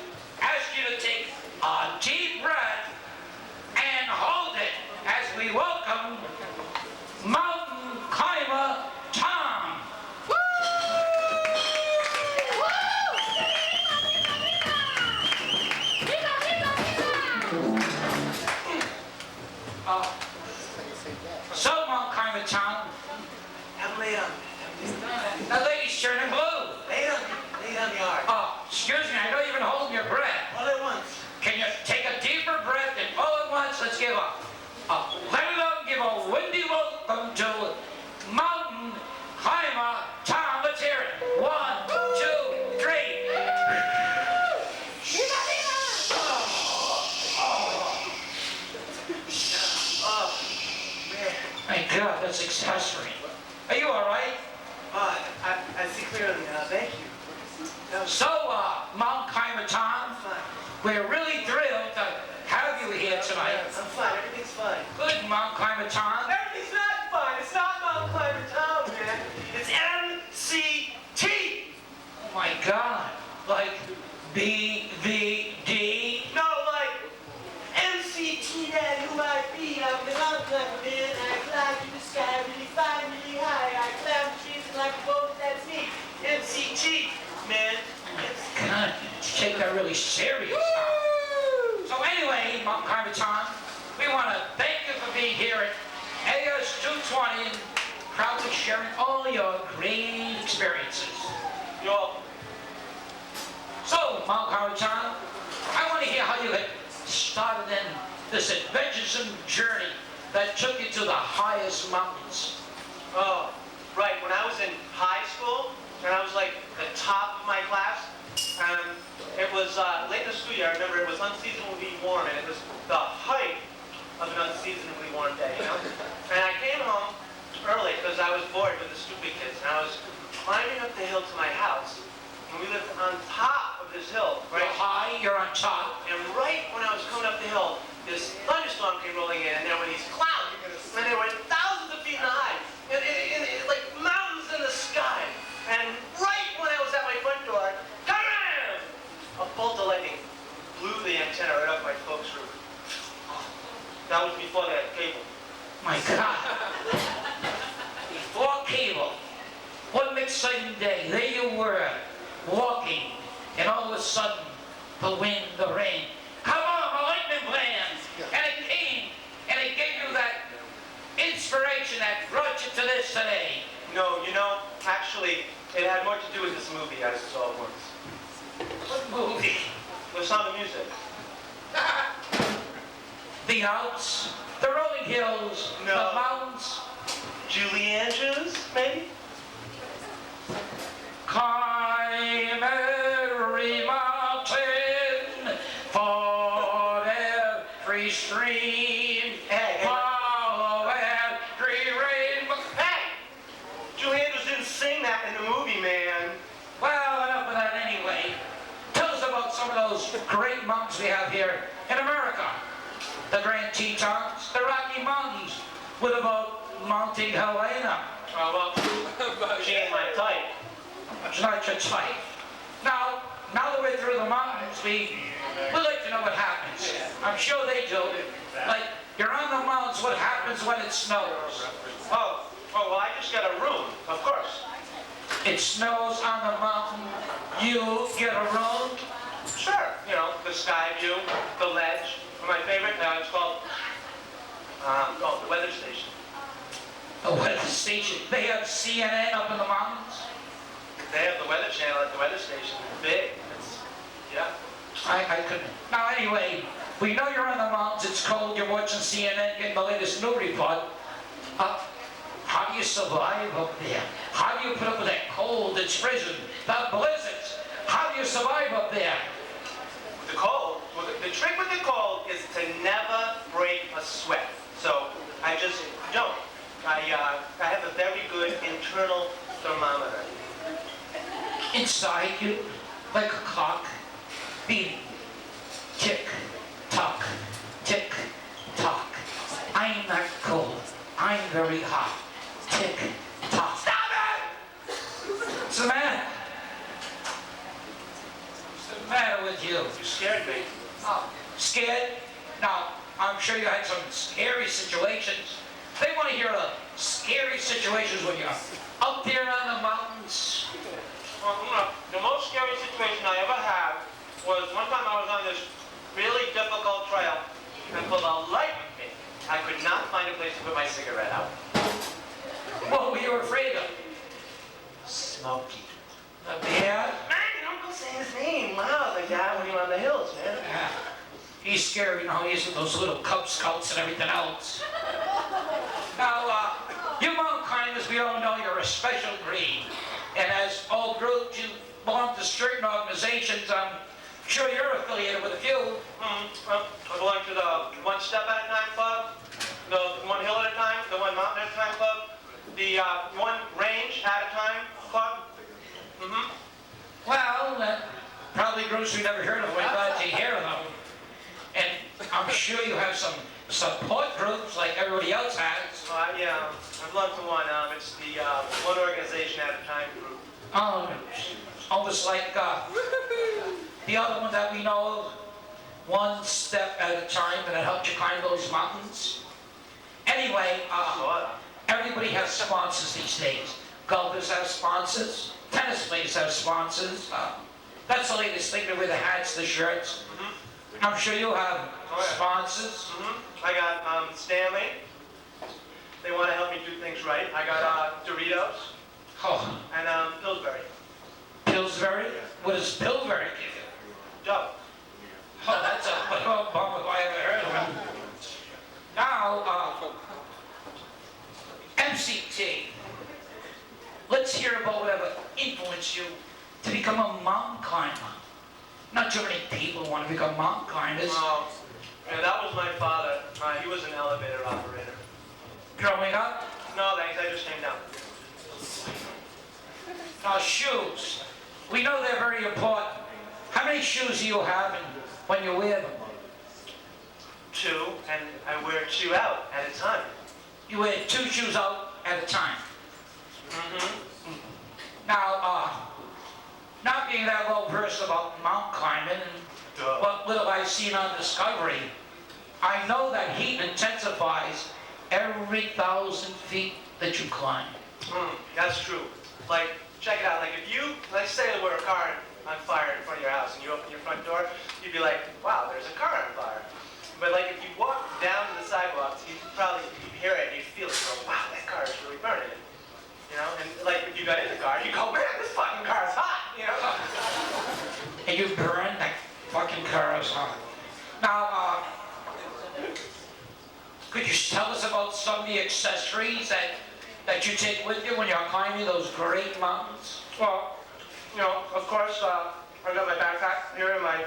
ask you to take a deep breath and hold it as we welcome mountain climber Tom. So, mountain climber Tom, Have a lay down. the lady's turning blue. Lay down. Lay down the yard. Oh, excuse me, I know you've been holding your breath. All at once. Can you take a deeper breath and all at once, let's give up. Let it out and give a windy welcome to mountain climber Tom. Let's hear it. 1, 2, 3. Oh, man. My God, that's exasperating. Are you all right? I see clearly now. Thank you. So, mountain climber Tom, we're really thrilled to have you here tonight. I'm fine. Everything's fine. Good, mountain climber Tom. Everything's not fine. It's not Mountain Climber Tom, man. It's MCT. Oh my God, like BVD? No, like MCT, that who I be. I'm the mountain climber, man. I fly through the sky really far, really high. I climb trees like a boat. That's me. MCT, man. God, take that really serious now. So anyway, mountain climber Tom, we want to thank you for being here at AS220 and proudly sharing all your great experiences. So, mountain climber Tom, I want to hear how you had started in this adventuresome journey that took you to the highest mountains. Oh, right. When I was in high school, and I was like the top of my class, it was late in the school year. I remember it was unseasonably warm, and it was the height of an unseasonably warm day, you know? And I came home early because I was bored with the stupid kids, and I was climbing up the hill to my house, and we lived on top of this hill, right? You're high, you're on top. And right when I was coming up the hill, this thunderstorm came rolling in, and there were these clouds, and they were thousands of feet high, and like mountains in the sky. And right when I was at my front door, kabam! A bolt of lightning blew the antenna right off my folks' roof. That was before they had cable. My God. Before cable. What an exciting day. There you were, walking, and all of a sudden, the wind, the rain. Come on, a lightning plan! And it came, and it gave you that inspiration that brought you to this today. No, you know, actually, it had more to do with this movie I saw once. What movie? The Sound of Music. The Alps, the rolling hills, No. the mountains. Julie Andrews, maybe? Climb every mountain, ford every stream, follow every rainbow. Hey! Julie Andrews didn't sing that in the movie, man. Well, enough of that anyway. Tell us about some of those great mountains we have here in America. The Grand Tetons, the Rocky Mountains. What about Mountain Helena? Oh, well, she ain't my type. It's not your type. Now that we're through the mountains, we like to know what happens. I'm sure they do. Like, you're on the mountains, what happens when it snows? Oh, well, I just got a room, of course. It snows on the mountain, you get a room? Sure, you know, the sky view, the ledge. My favorite, it's called the weather station. A weather station. They have CNN up in the mountains. They have the Weather Channel at the weather station. It's big. It's, yeah. I couldn't. Now anyway, we know you're in the mountains, it's cold, you're watching CNN, getting the latest news report. How do you survive up there? How do you put up with that cold that's risen, the blizzards? How do you survive up there? The cold, well, the trick with the cold is to never break a sweat. So I just don't. I have a very good internal thermometer. Inside you, like a clock, beating. Tick, tock, tick, tock. I'm not cold. I'm very hot. Tick, tock. Stop it! What's the matter? What's the matter with you? You scared me. Oh, scared? Now, I'm sure you had some scary situations. They want to hear the scary situations when you're up there on the mountains. Well, you know, the most scary situation I ever had was one time I was on this really difficult trail, and for the life of me, I could not find a place to put my cigarette out. What were you afraid of? Smokey. A bear? Man, don't go saying his name loud like that when you're on the hills, man. Yeah. He's scary, you know, he's with those little Cub Scouts and everything else. Now, you mountain climbers, we all know you're a special breed. And as all groups, you belong to certain organizations. I'm sure you're affiliated with a few. Well, I belong to the One Step at a Time Club, the One Hill at a Time, the One Mountain at a Time Club, the One Range at a Time Club. Well, probably groups we never heard of. We're glad to hear of them. And I'm sure you have some support groups like everybody else has. Yeah, I belong to one. It's the One Organization at a Time group. Oh, almost like the other one that we know of, One Step at a Time, and it helped you climb those mountains. Anyway, everybody has sponsors these days. Golfers have sponsors. Tennis players have sponsors. That's the latest thing. They wear the hats, the shirts. I'm sure you have sponsors. I got Stanley. They want to help me do things right. I got Doritos. Oh, And Pillsbury. Pillsbury? What does Pillsbury give you? Dope. Oh, that's a bummer if I ever heard of it. Now, MCT. Let's hear about whatever influenced you to become a mountain climber. Not too many people want to become mountain climbers. Yeah, that was my father. He was an elevator operator. Growing up, No, thanks. I just came down. now shoes. We know they're very important. How many shoes do you have and when you wear them? 2, and I wear 2 out at a time. You wear 2 shoes out at a time. Now, not being that well versed about mountain climbing and what little I've seen on Discovery, I know that heat intensifies every 1,000 feet that you climb. That's true. Like, check it out. Like, if you, let's say there were a car on fire in front of your house and you open your front door, you'd be like, wow, there's a car on fire. But like, if you walk down to the sidewalks, you'd hear it and you'd feel it, go, wow, that car is really burning. You know, and like, if you got in the car, you go, man, this fucking car is hot, you know? And you burn that fucking car is hot. Now, could you tell us about some of the accessories that you take with you when you're climbing those great mountains? Well, you know, of course, I got my backpack here and my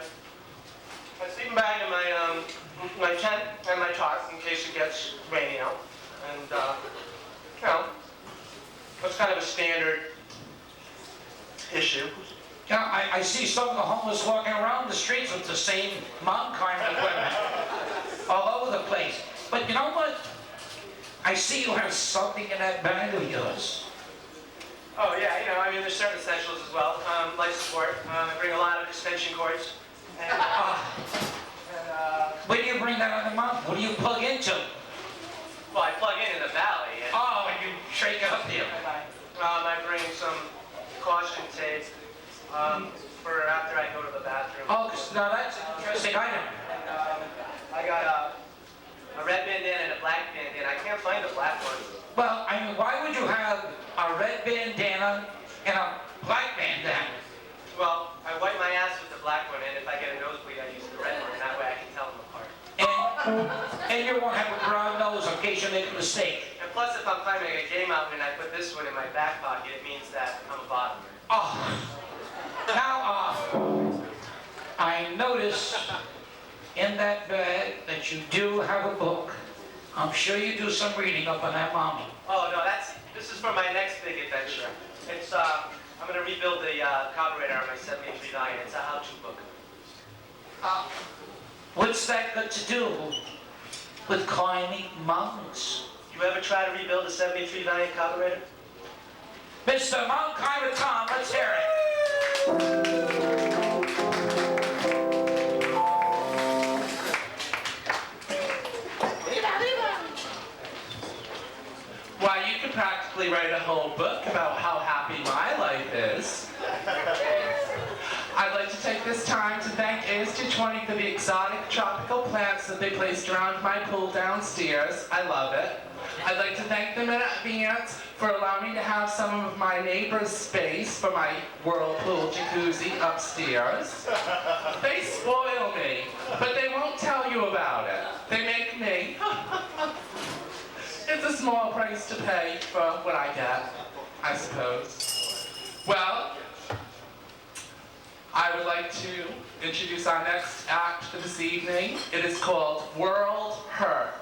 sleeping bag and my tent and my tarp in case it gets rainy out. And, you know, that's kind of a standard issue. Yeah, I see some of the homeless walking around the streets with the same mountain climbing equipment all over the place. But you know what? I see you have something in that bag of yours. Oh yeah, you know, I mean, there's certain essentials as well. Life support. I bring a lot of extension cords. And, Where do you bring that on the mountain? What do you plug into? well, I plug in the valley. And, Oh, and you shake it up there. I bring some caution tape for after I go to the bathroom. Oh, now that's an interesting item. And, I got a red bandana and a black bandana. I can't find the black one. Well, I mean, why would you have a red bandana and a black bandana? Well, I wipe my ass with the black one, and if I get a nosebleed, I use the red one, and that way I can tell them apart. And you won't have a brown nose in case you make a mistake. And plus, if I'm climbing a gay mountain and I put this one in my back pocket, it means that I'm a bottomer. Oh, now, I notice in that bag that you do have a book. I'm sure you do some reading up on that mommy. Oh, no, this is for my next big adventure. It's, I'm gonna rebuild the carburetor on my 73 Lion. It's a how-to book. What's that got to do with climbing mountains? You ever try to rebuild a 73 Lion carburetor? Mr. Mount Climber Tom, let's hear it. Why, you could practically write a whole book about how happy my life is. I'd like to take this time to thank AS220 for the exotic tropical plants that they placed around my pool downstairs. I love it. I'd like to thank them in advance for allowing me to have some of my neighbor's space for my whirlpool jacuzzi upstairs. They spoil me, but they won't tell you about it. They make me. It's a small price to pay for what I get, I suppose. Well, I would like to introduce our next act for this evening. It is called World Hurt.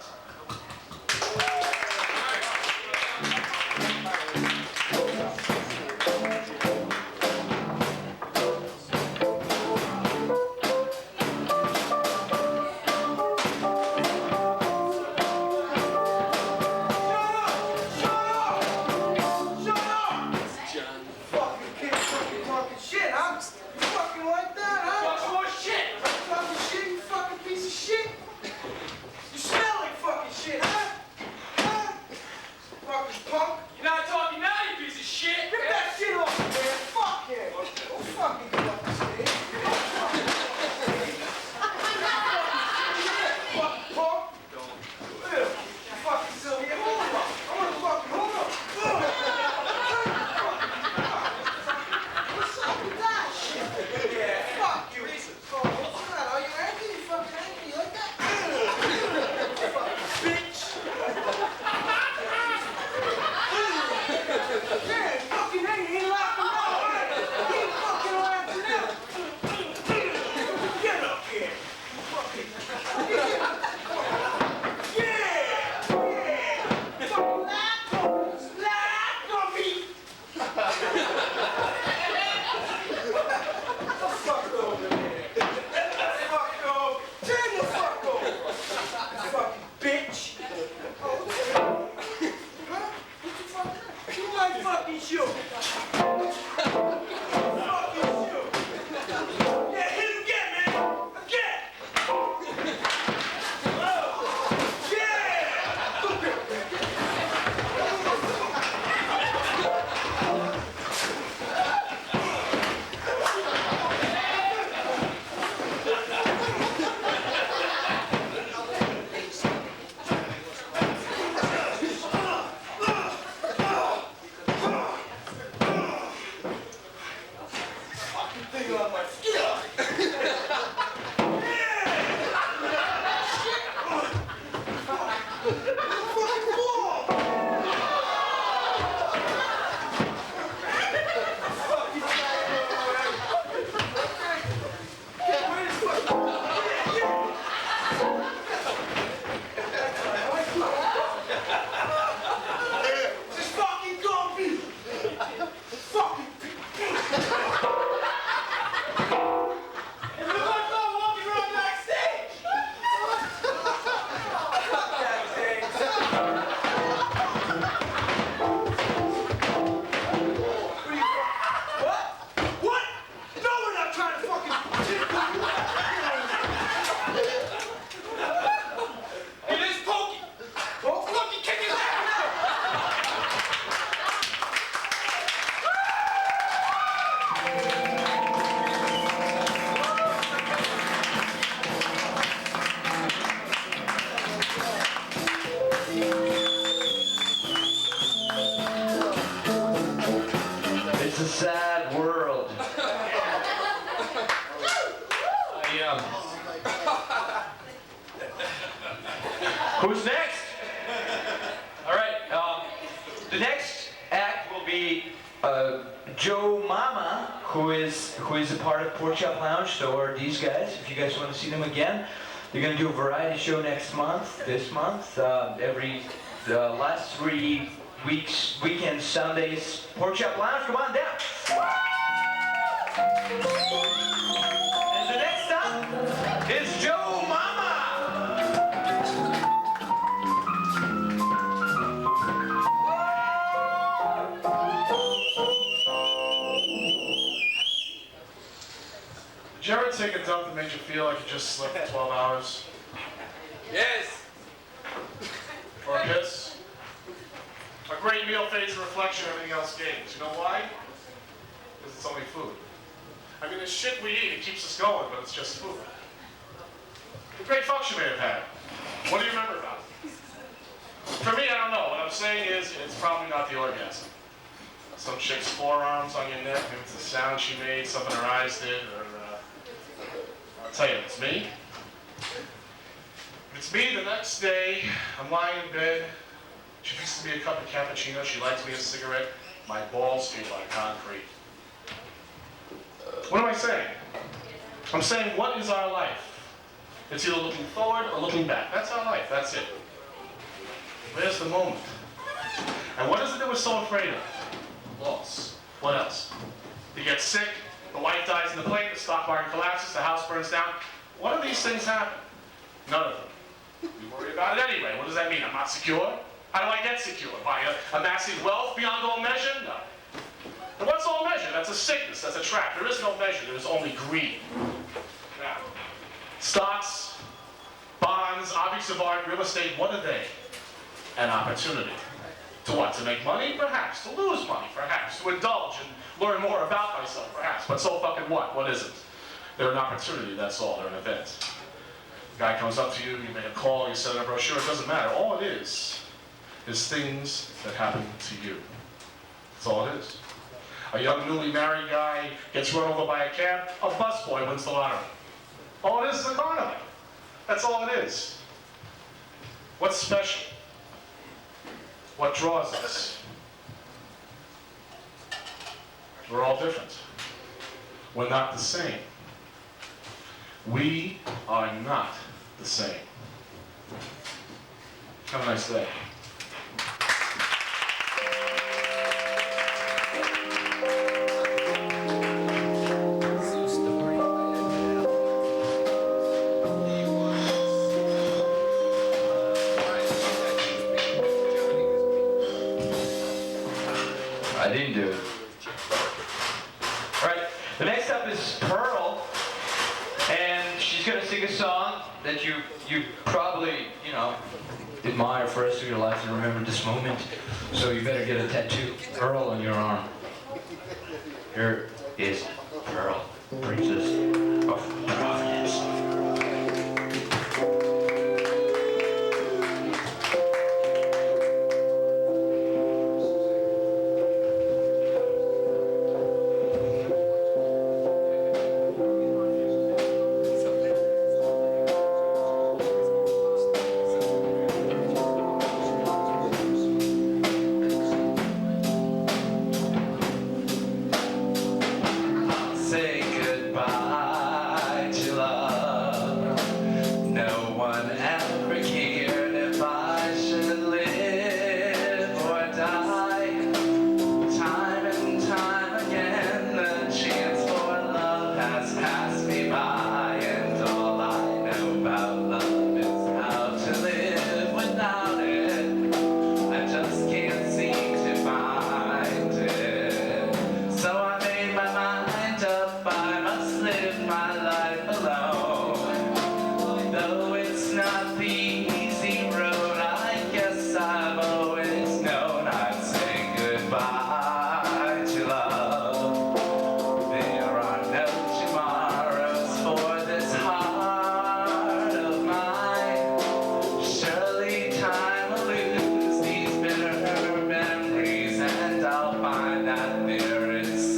It's a sad world. Who's next? All right. The next act will be Joe Mama, who is a part of Pork Chop Lounge. So are these guys. If you guys want to see them again, they're going to do a variety show next month. This month, every last 3 weeks, weekends, Sundays. Pork Chop Lounge, come on down. And the next up is Joe Mama. Did you ever take a dump that made you feel like you just slept for 12 hours? Yes. Or a piss? A great meal fades in reflection, everything else gains. You know why? Because it's only food. I mean, the shit we eat, it keeps us going, but it's just food. The great fucks you may have had. What do you remember about it? For me, I don't know. What I'm saying is, it's probably not the orgasm. Some chick's forearms on your neck, maybe it's the sound she made, something her eyes did, or I'll tell you, if it's me. If it's me, the next day, I'm lying in bed, she fixes me a cup of cappuccino, she lights me a cigarette, my balls feel like concrete. What am I saying? I'm saying, what is our life? It's either looking forward or looking back. That's our life, that's it. Where's the moment? And what is it that we're so afraid of? Loss. What else? You get sick, the wife dies in the plane, the stock market collapses, the house burns down. What do these things happen? None of them. We worry about it anyway. What does that mean? I'm not secure? How do I get secure? By amassing wealth beyond all measure? No. And what's all measure? That's a sickness, that's a trap. There is no measure, there is only greed. Now, stocks, bonds, objects of art, real estate, what are they? An opportunity. To what? To make money? Perhaps. To lose money? Perhaps. To indulge and learn more about myself? Perhaps. But so fucking what? What is it? They're an opportunity, that's all. They're an event. The guy comes up to you, you make a call, you send a brochure, it doesn't matter. All it is things that happen to you. That's all it is. A young newly married guy gets run over by a cab, a busboy wins the lottery. All it is a carnival. That's all it is. What's special? What draws us? We're all different. We're not the same. We are not the same. Have a nice day. I didn't do it. All right, the next up is Pearl, and she's gonna sing a song that you probably, admire for the rest of your life and remember this moment. So you better get a tattoo, Pearl, on your arm. Here is Pearl, Princess of Providence. Say goodbye to love. No one ever cared if I should live or die. Time and time again, the chance for love has passed me by, and all I know about love is how to live without it. I just can't seem to find it. So I made my mind up, I must live my life alone. Though it's not the easy road, I guess I've always known I'd say goodbye to love. There are no tomorrows for this heart of mine. Surely time will lose these bitter memories, and I'll find that there is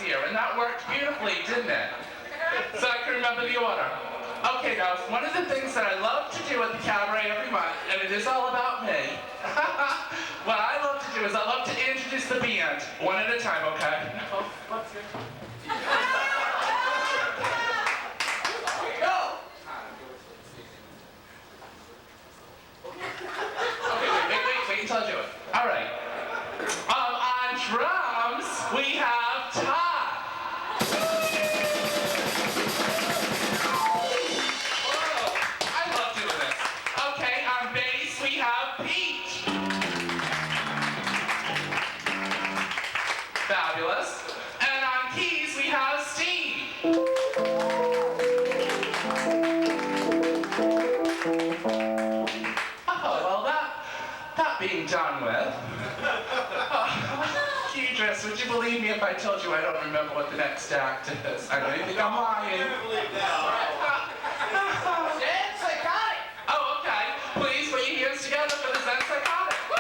here, and that worked beautifully, didn't it? So I can remember the order. Okay, now, one of the things that I love to do at the Cabaret every month, and it is all about me, what I love to do is I love to introduce the band, one at a time, okay? Wait until I do it. All right. On drums, we have Todd. Whoa, I love doing this. Okay, on bass, we have Pete. Fabulous. And on keys, we have Steve. Oh, well, that being done with. Keydris, would you believe me if I told you I don't remember what the next act is? I don't think I'm lying. Zen Psychotic! Oh, okay. Please put your hands together for the Zen Psychotic. Woo!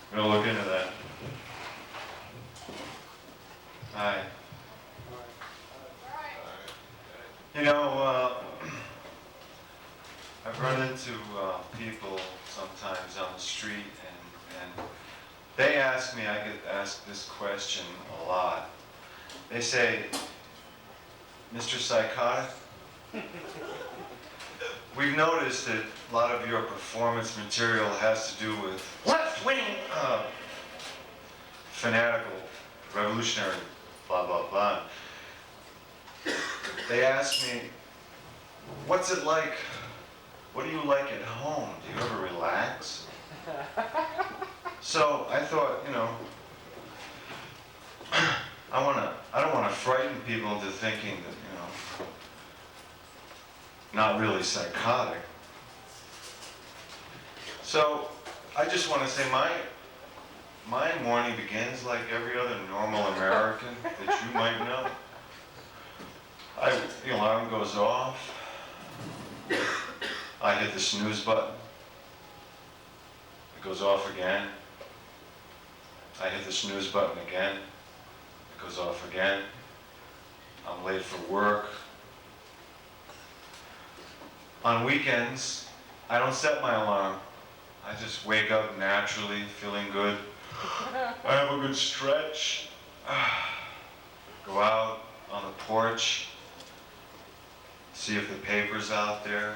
I'm gonna look into that. Hi. You know, I've run into people sometimes on the street, and they ask me, I get asked this question a lot. They say, Mr. Psychotic, we've noticed that a lot of your performance material has to do with left-wing, fanatical, revolutionary, blah, blah, blah. They ask me, what's it like? What do you like at home? Do you ever relax? So I thought, you know, I don't want to frighten people into thinking that, you know, not really psychotic. So I just want to say my morning begins like every other normal American that you might know. The alarm goes off. I hit the snooze button. It goes off again. I hit the snooze button again. It goes off again. I'm late for work. On weekends, I don't set my alarm. I just wake up naturally, feeling good. I have a good stretch. Go out on the porch, see if the paper's out there.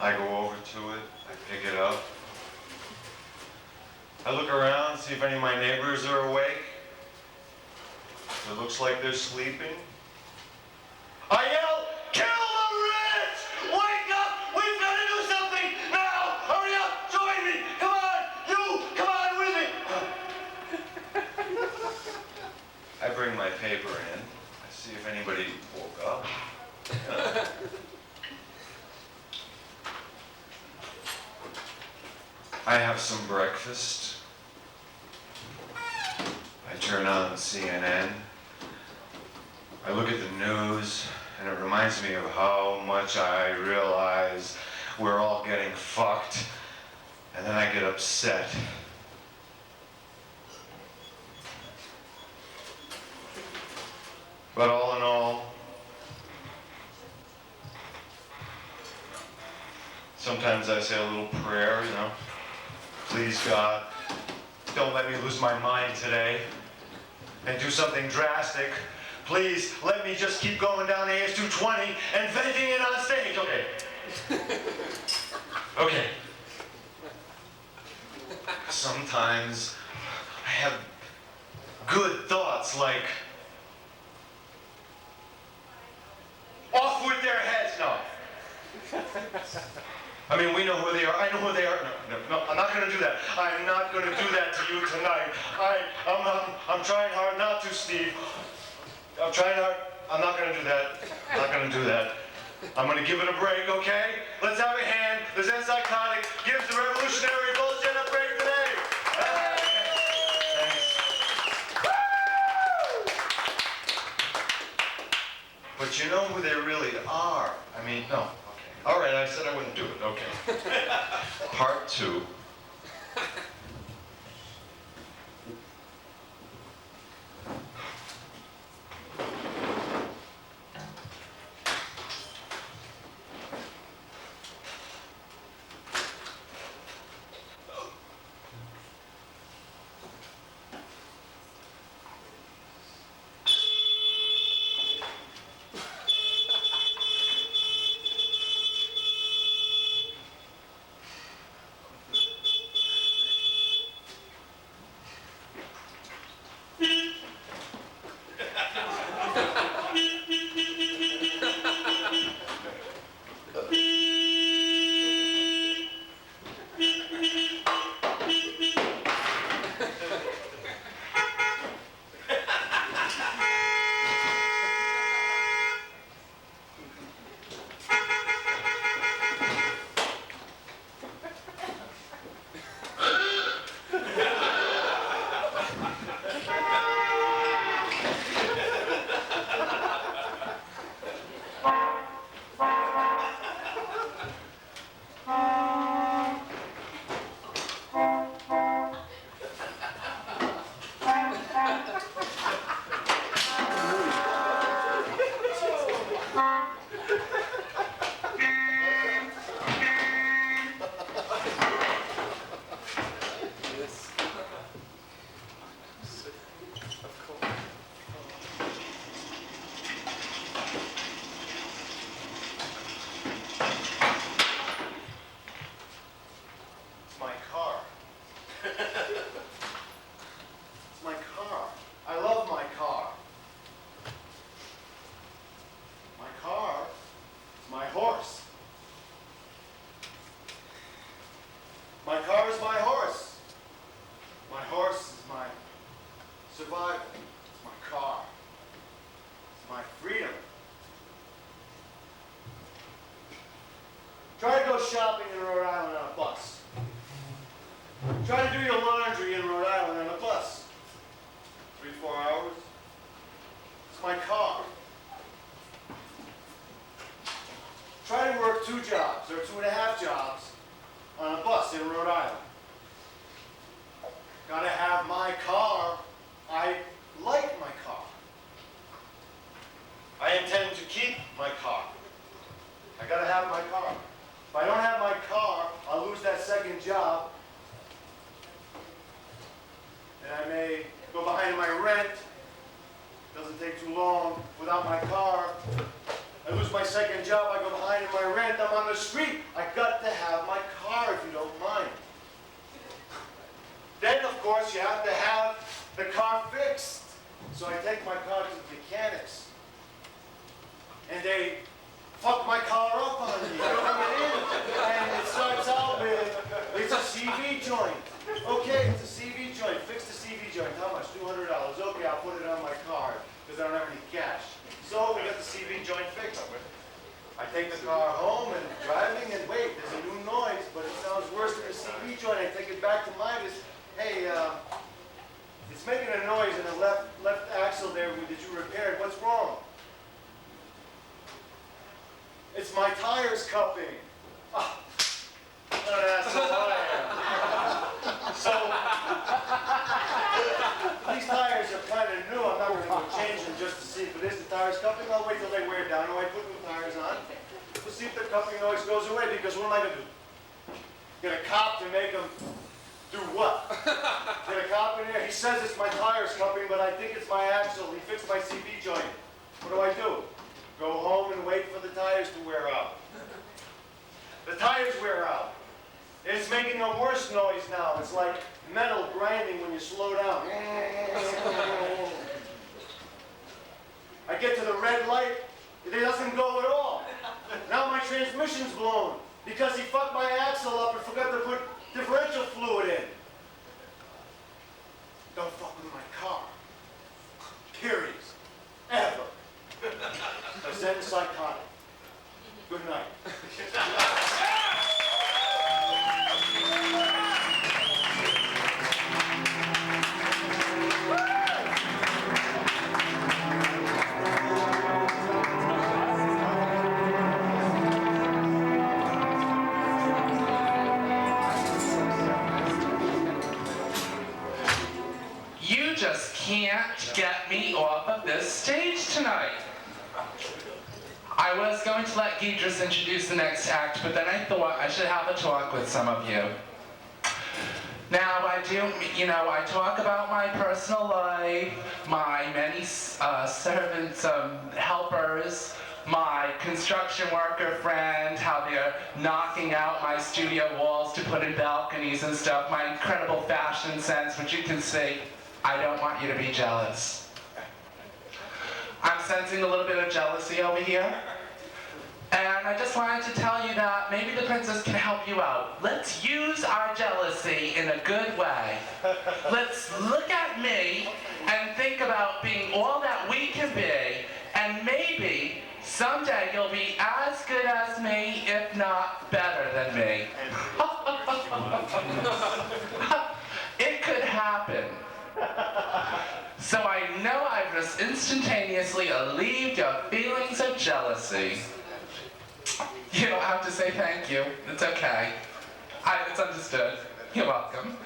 I go over to it, I pick it up. I look around, see if any of my neighbors are awake. If it looks like they're sleeping, I yell, "Kill the rich! Wake up! We've got to do something now! Hurry up! Join me! Come on! You! Come on with me!" I bring my paper in. I see if anybody woke up. I have some breakfast. I turn on CNN. I look at the news, and it reminds me of how much I realize we're all getting fucked, and then I get upset. But all in all, sometimes I say a little prayer, you know. Please, God, don't let me lose my mind today and do something drastic. Please, let me just keep going down AS220 and venting it on stage. Okay. Okay. Sometimes I have good thoughts like, off with their heads. No. I mean, we know who they are. I know who they are. No, I'm not going to do that. I'm not going to do that to you tonight. I'm trying hard not to, Steve. I'm trying hard. I'm not going to do that. I'm not going to do that. I'm going to give it a break, okay? Let's have a hand. The Zen Psychotic gives the revolutionary bullshit a break today. Thanks. But you know who they really are. I mean, no. All right, I said I wouldn't do it. Okay. Part 2. shopping in Rhode Island on a bus. Try to do your laundry in Rhode Island on a bus. 3-4 hours. It's my car. Try to work 2 jobs or 2.5 jobs on a bus in Rhode Island. Gotta have my car. I like my car. I intend to keep my car. I gotta have my car. If I don't have my car, I'll lose that second job. And I may go behind in my rent. Doesn't take too long. Without my car, I lose my second job, I go behind in my rent, I'm on the street. I got to have my car if you don't mind. Then, of course, you have to have the car fixed. So I take my car to the mechanics. And they fuck my car up on me. Coming in, and it starts out with, it's a CV joint. Okay, it's a CV joint. Fix the CV joint. How much? $200. Okay, I'll put it on my card because I don't have any cash. So we got the CV joint fixed. I take the car home and driving and wait, there's a new noise, but it sounds worse than a CV joint. I take it back to Midas. Hey, it's making a noise in the left axle there that you repaired. What's wrong? It's my tires cupping. Ah, what an asshole I am. So, these tires are kind of new. I'm not going to go change them just to see if it is the tires cupping. I'll wait till they wear down. Or I put new tires on. We'll see if the cupping noise goes away, because what am I going to do? Get a cop to make them do what? Get a cop in here. He says it's my tires cupping, but I think it's my axle. He fixed my CV joint. What do? Go home and wait for the tires to wear out. The tires wear out. It's making a worse noise now. It's like metal grinding when you slow down. I get to the red light, it doesn't go at all. Now my transmission's blown because he fucked my axle up and forgot to put differential fluid in. Don't fuck with my car. Period. Ever. Because then psychotic. Good night. You just can't get me off of this stage tonight. I was going to let Gidris introduce the next act, but then I thought I should have a talk with some of you. Now, I talk about my personal life, my many servants, helpers, my construction worker friend, how they're knocking out my studio walls to put in balconies and stuff, my incredible fashion sense, which you can see. I don't want you to be jealous. I'm sensing a little bit of jealousy over here. And I just wanted to tell you that maybe the princess can help you out. Let's use our jealousy in a good way. Let's look at me and think about being all that we can be, and maybe someday you'll be as good as me, if not better than me. It could happen. So I know I've just instantaneously alleviated your feelings of jealousy. You don't have to say thank you. It's okay. It's understood. You're welcome.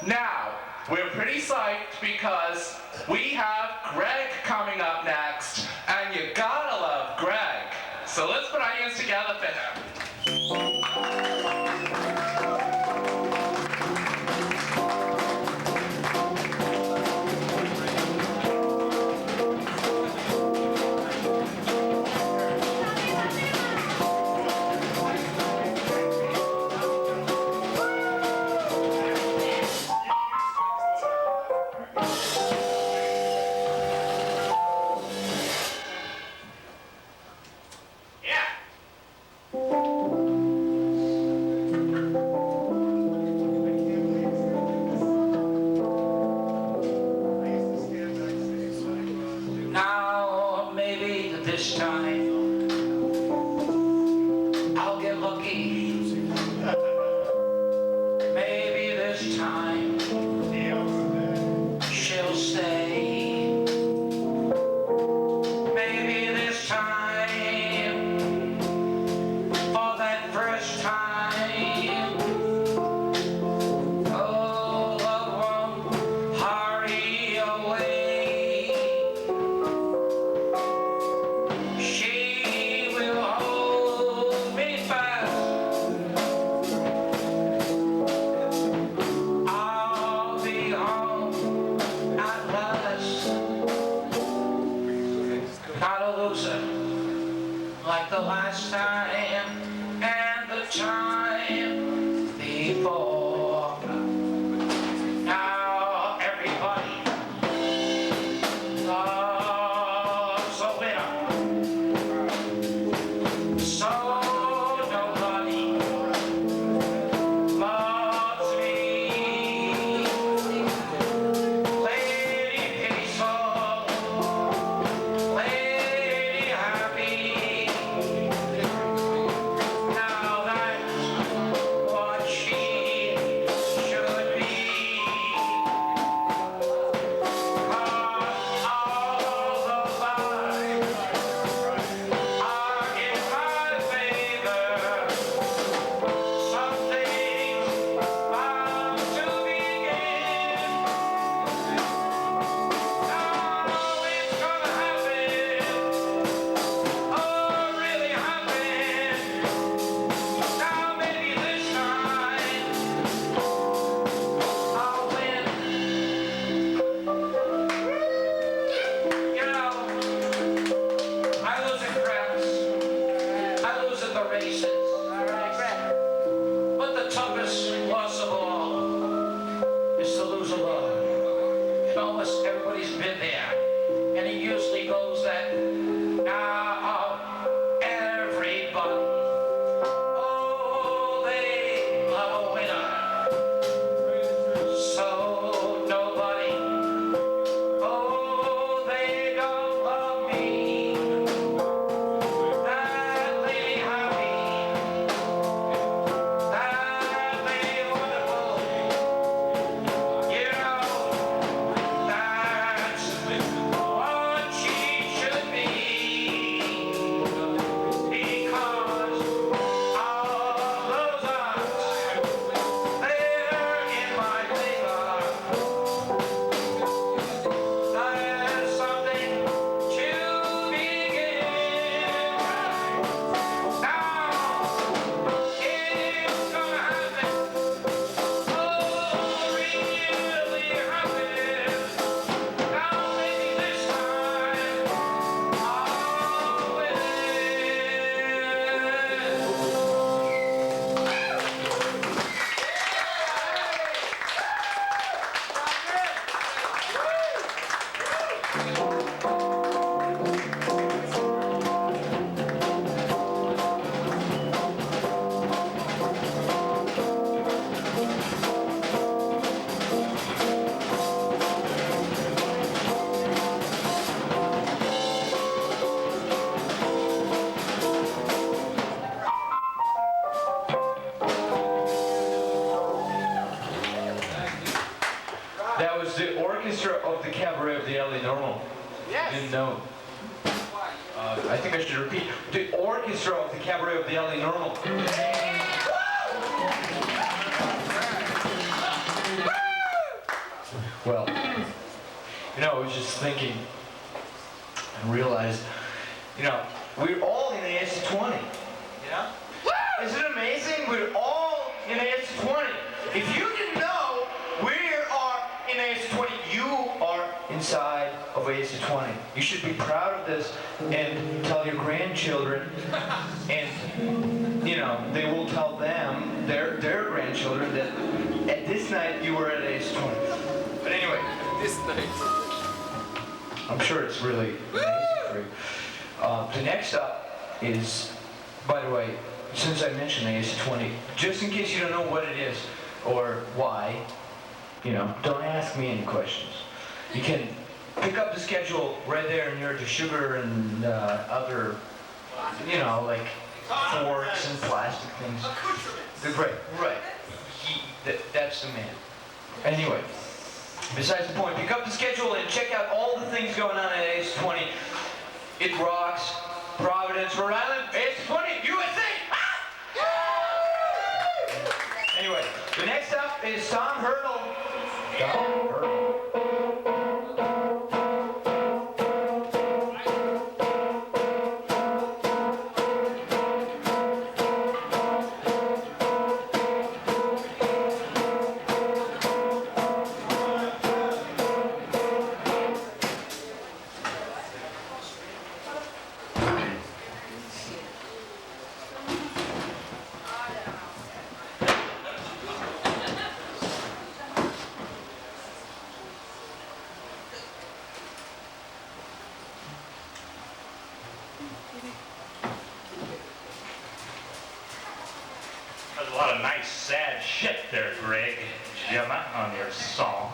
Now, we're pretty psyched because we have Greg coming up next, and you gotta love Greg. So let's put our hands together for him. Yeah. the last time and the time before. Now everybody loves a winner. So nobody loves me. Lady peaceful, lady happy. Now that's what she should be. 'Cause all the vibes are in my favor. Something's bound to begin. Now it's gonna happen. Oh, really happen. Now maybe this time I'll win. You know, I lose in craps. I lose in the races. But the toughest loss of all is to lose a love. And almost everybody's been there. And it usually goes that now everybody, oh, they love a winner. So nobody, oh, they don't love me. That lady happy, that lady wonderful. You know, that's what she should be. Because all those odds, they're in my favor. There's something to begin. Now it's gonna happen. Oh, really happen. Now maybe this time I'll win. That was the orchestra of the Cabaret of the LA Normal. Yes. Didn't know. I think I should repeat. The orchestra of the Cabaret of the LA Normal. Well, you know, I was just thinking and realized, you know, we're all in AS220. You know? Isn't it amazing? We're all in AS220. If you didn't know, we are in AS220. You are inside of AS220. You should be proud of this and tell your grandchildren, and you know, they will tell them, their grandchildren, that at this night you were at AS220. But anyway, This night. I'm sure it's really amazing for you. The next up is, by the way, since I mentioned AS220, just in case you don't know what it is or why, you know, don't ask me any questions. You can pick up the schedule right there near the sugar and other, you know, like forks and plastic things. Right. That's the man. Anyway, besides the point, pick up the schedule and check out all the things going on at AS220. It rocks. Providence, Rhode Island, AS220, USA! Anyway, the next up is Tom Hurdle. Tom Hurdle. lot of nice, sad shit there, Greg, Gemma, on your song.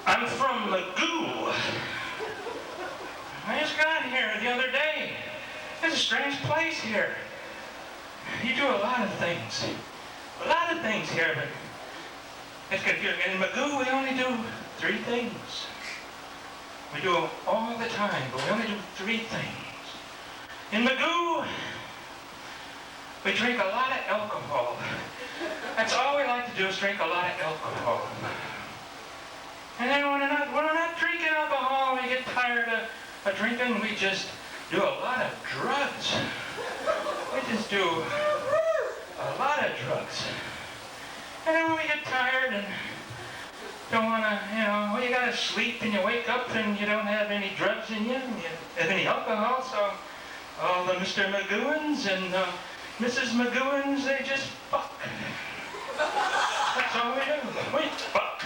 I'm from Magoo. I just got here the other day. It's a strange place here. You do a lot of things. A lot of things here, but it's confusing. In Magoo, we only do 3 things. We do them all the time, but we only do 3 things. In Magoo, we drink a lot of alcohol. That's all we like to do is drink a lot of alcohol. And then when we're not drinking alcohol, we get tired of drinking, we just do a lot of drugs. We just do a lot of drugs. And then when we get tired and don't want to, well, you got to sleep and you wake up and you don't have any drugs in you, and you have any alcohol, so all the Mr. Magooans and Mrs. Magooans, they just fuck. That's all we do. We fuck.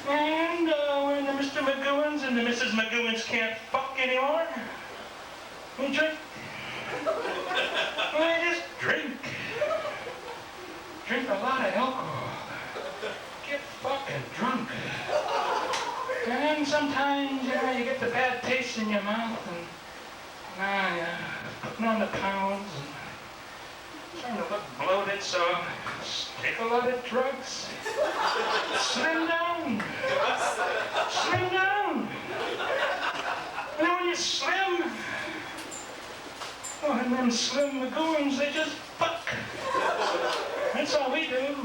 And when the Mr. Magooans and the Mrs. Magooans can't fuck anymore, we drink. We just drink. Drink a lot of alcohol. Get fucking drunk. And then sometimes, you get the bad taste in your mouth and putting on the pounds and starting to look bloated, so take a lot of drugs. Slim down. Slim down. And then when you're slim, and them slim Magooans, they just fuck. That's all we do.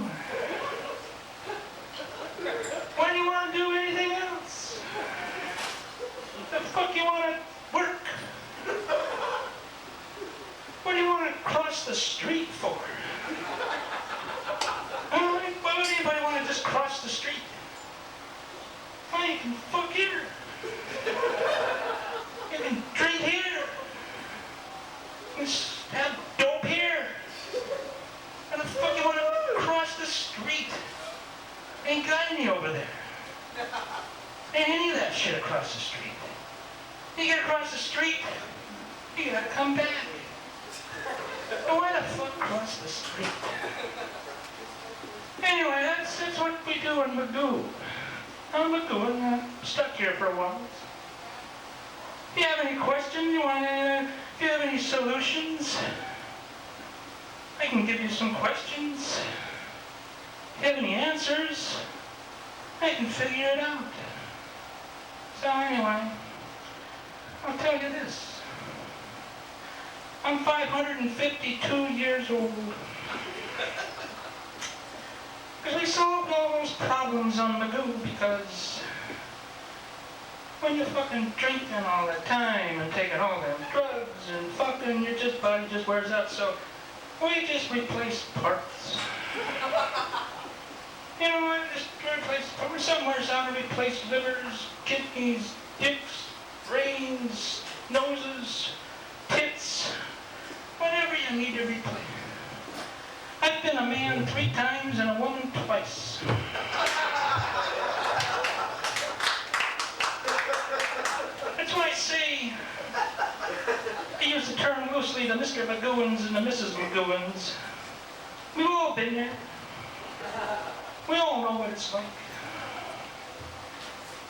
Why do you want to do anything else? The fuck you want to work? What do you want to cross the street for? Why would anybody want to just cross the street? Why, you can fuck here. You can drink here. You can have dope here. Why the fuck you want to cross the street? Ain't got any over You get across the street, you gotta come back. And why the fuck cross the street? Anyway, that's what we do in Magoo. I'm Magoo, and I'm stuck here for a while. If you have any questions, if you have any solutions, I can give you some questions. If you have any answers, I can figure it out. So anyway, I'll tell you this. I'm 552 years old. Because we solved all those problems on Magoo because when you're fucking drinking all the time and taking all them drugs and fucking, your body just wears out. So we just replace parts. You know what? Just replace parts. Somewhere's out to replace livers, kidneys, dicks, brains, noses, tits, whatever you need to replace. I've been a man 3 times and a woman twice. That's why I say, I use the term loosely, the Mr. Magooans and the Mrs. Magooans. We've all been there. We all know what it's like.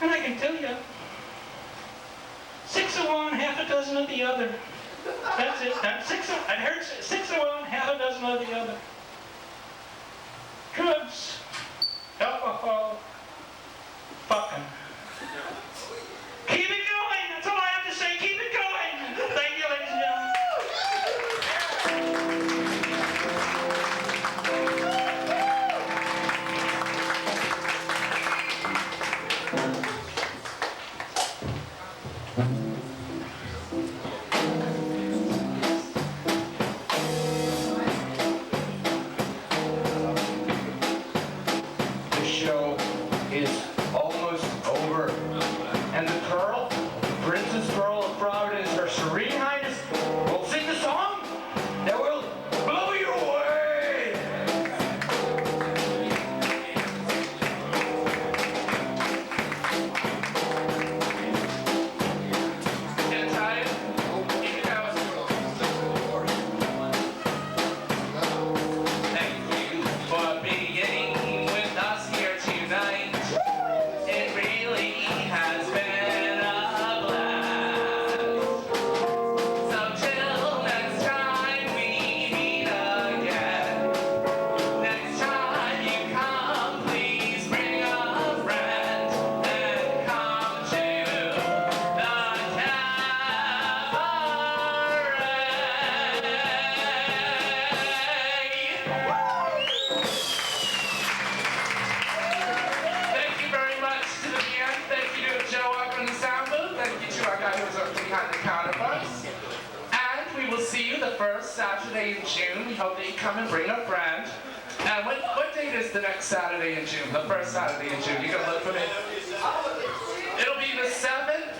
And I can tell you, 6 of one, half a dozen of the other. That's it. I heard 6 of one, half a dozen of the other. Drugs, alcohol, fucking. Keep it going. That's all I have to say. Keep it going. Thank you, ladies and gentlemen. The show is almost over. And the Pearl, Princess Pearl of Providence, Her Serene Highness, will sing the song that will blow you away. Get tired? Keep it going. Thank you for being with us here tonight. It really has been a blast. So till next time we meet again. Next time you come, please bring a friend and come to the Thank you very much to the band. Thank you to Joe up in the sound booth. Thank you to our guy who's up behind the counter for us. And we will see you the first Saturday in June. We hope that you come and bring a friend. And what date is the next Saturday in June? The first Saturday in June. You gonna look for me? It'll be the 7th?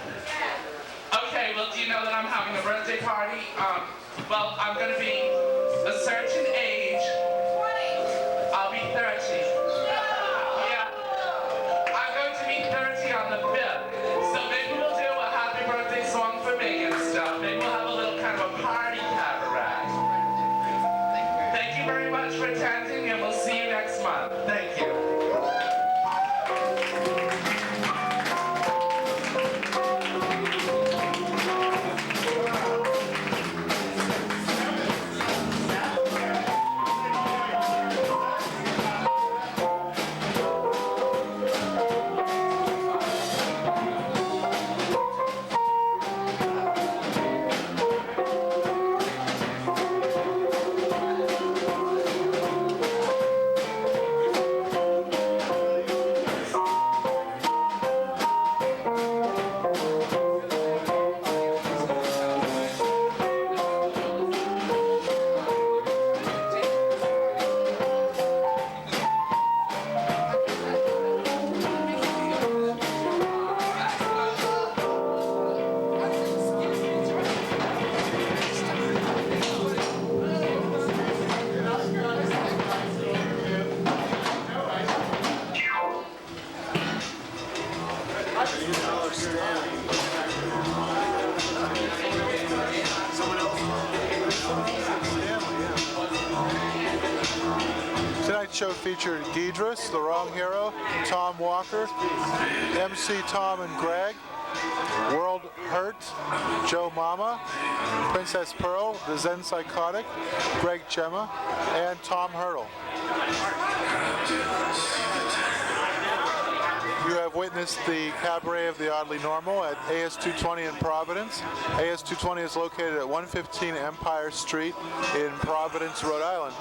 Okay, well, do you know that I'm having a birthday party? Well, I'm gonna be a certain age. I'll be 30. Yeah. I'm going to be 30 on the 5th. So maybe we'll do a happy birthday song for me and stuff. Maybe we'll have a little kind of a party cabaret. Thank you very much for attending, and we'll see you next month. Thank you. show featured Deidris, the Wrong Hero, Tom Walker, MC Tom and Greg, World Hurt, Joe Mama, Princess Pearl, the Zen Psychotic, Greg Gemma, and Tom Hurdle. You have witnessed the Cabaret of the Oddly Normal at AS220 in Providence. AS220 is located at 115 Empire Street in Providence, Rhode Island.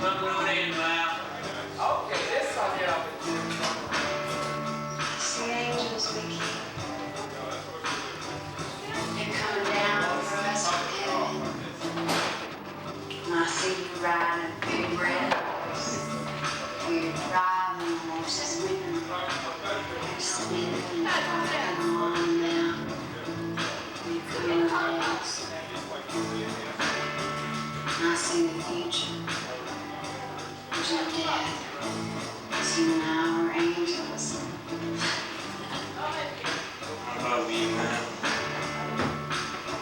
Okay, this will help. See, angels we keep. They're coming down over us from heaven. And I see you riding a big red horse. You're driving the horse is winning. You're spinning and rocking on now. You're coming close. And I see the future. There's no death. You and I were angels. I love you, man.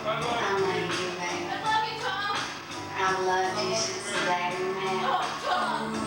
I love you, baby. I love you, Tom. I've loved you since the day we met. Oh, Tom.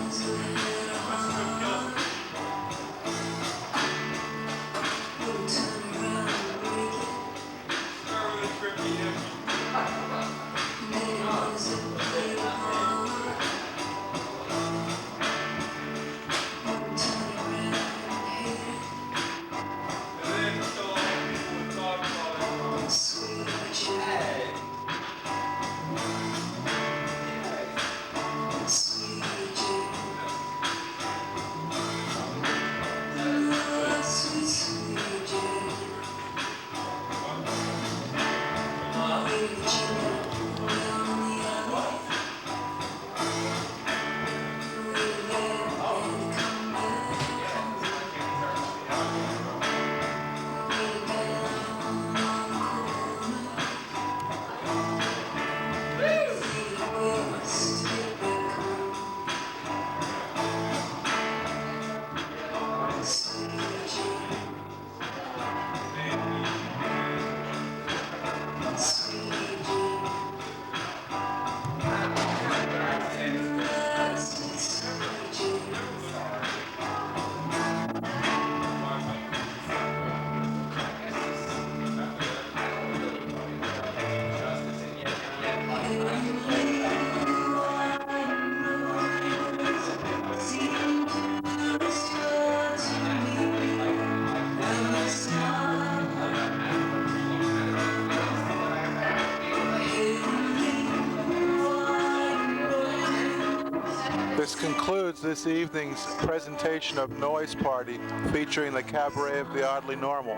This concludes this evening's presentation of Noise Party featuring the Cabaret of the Oddly Normal.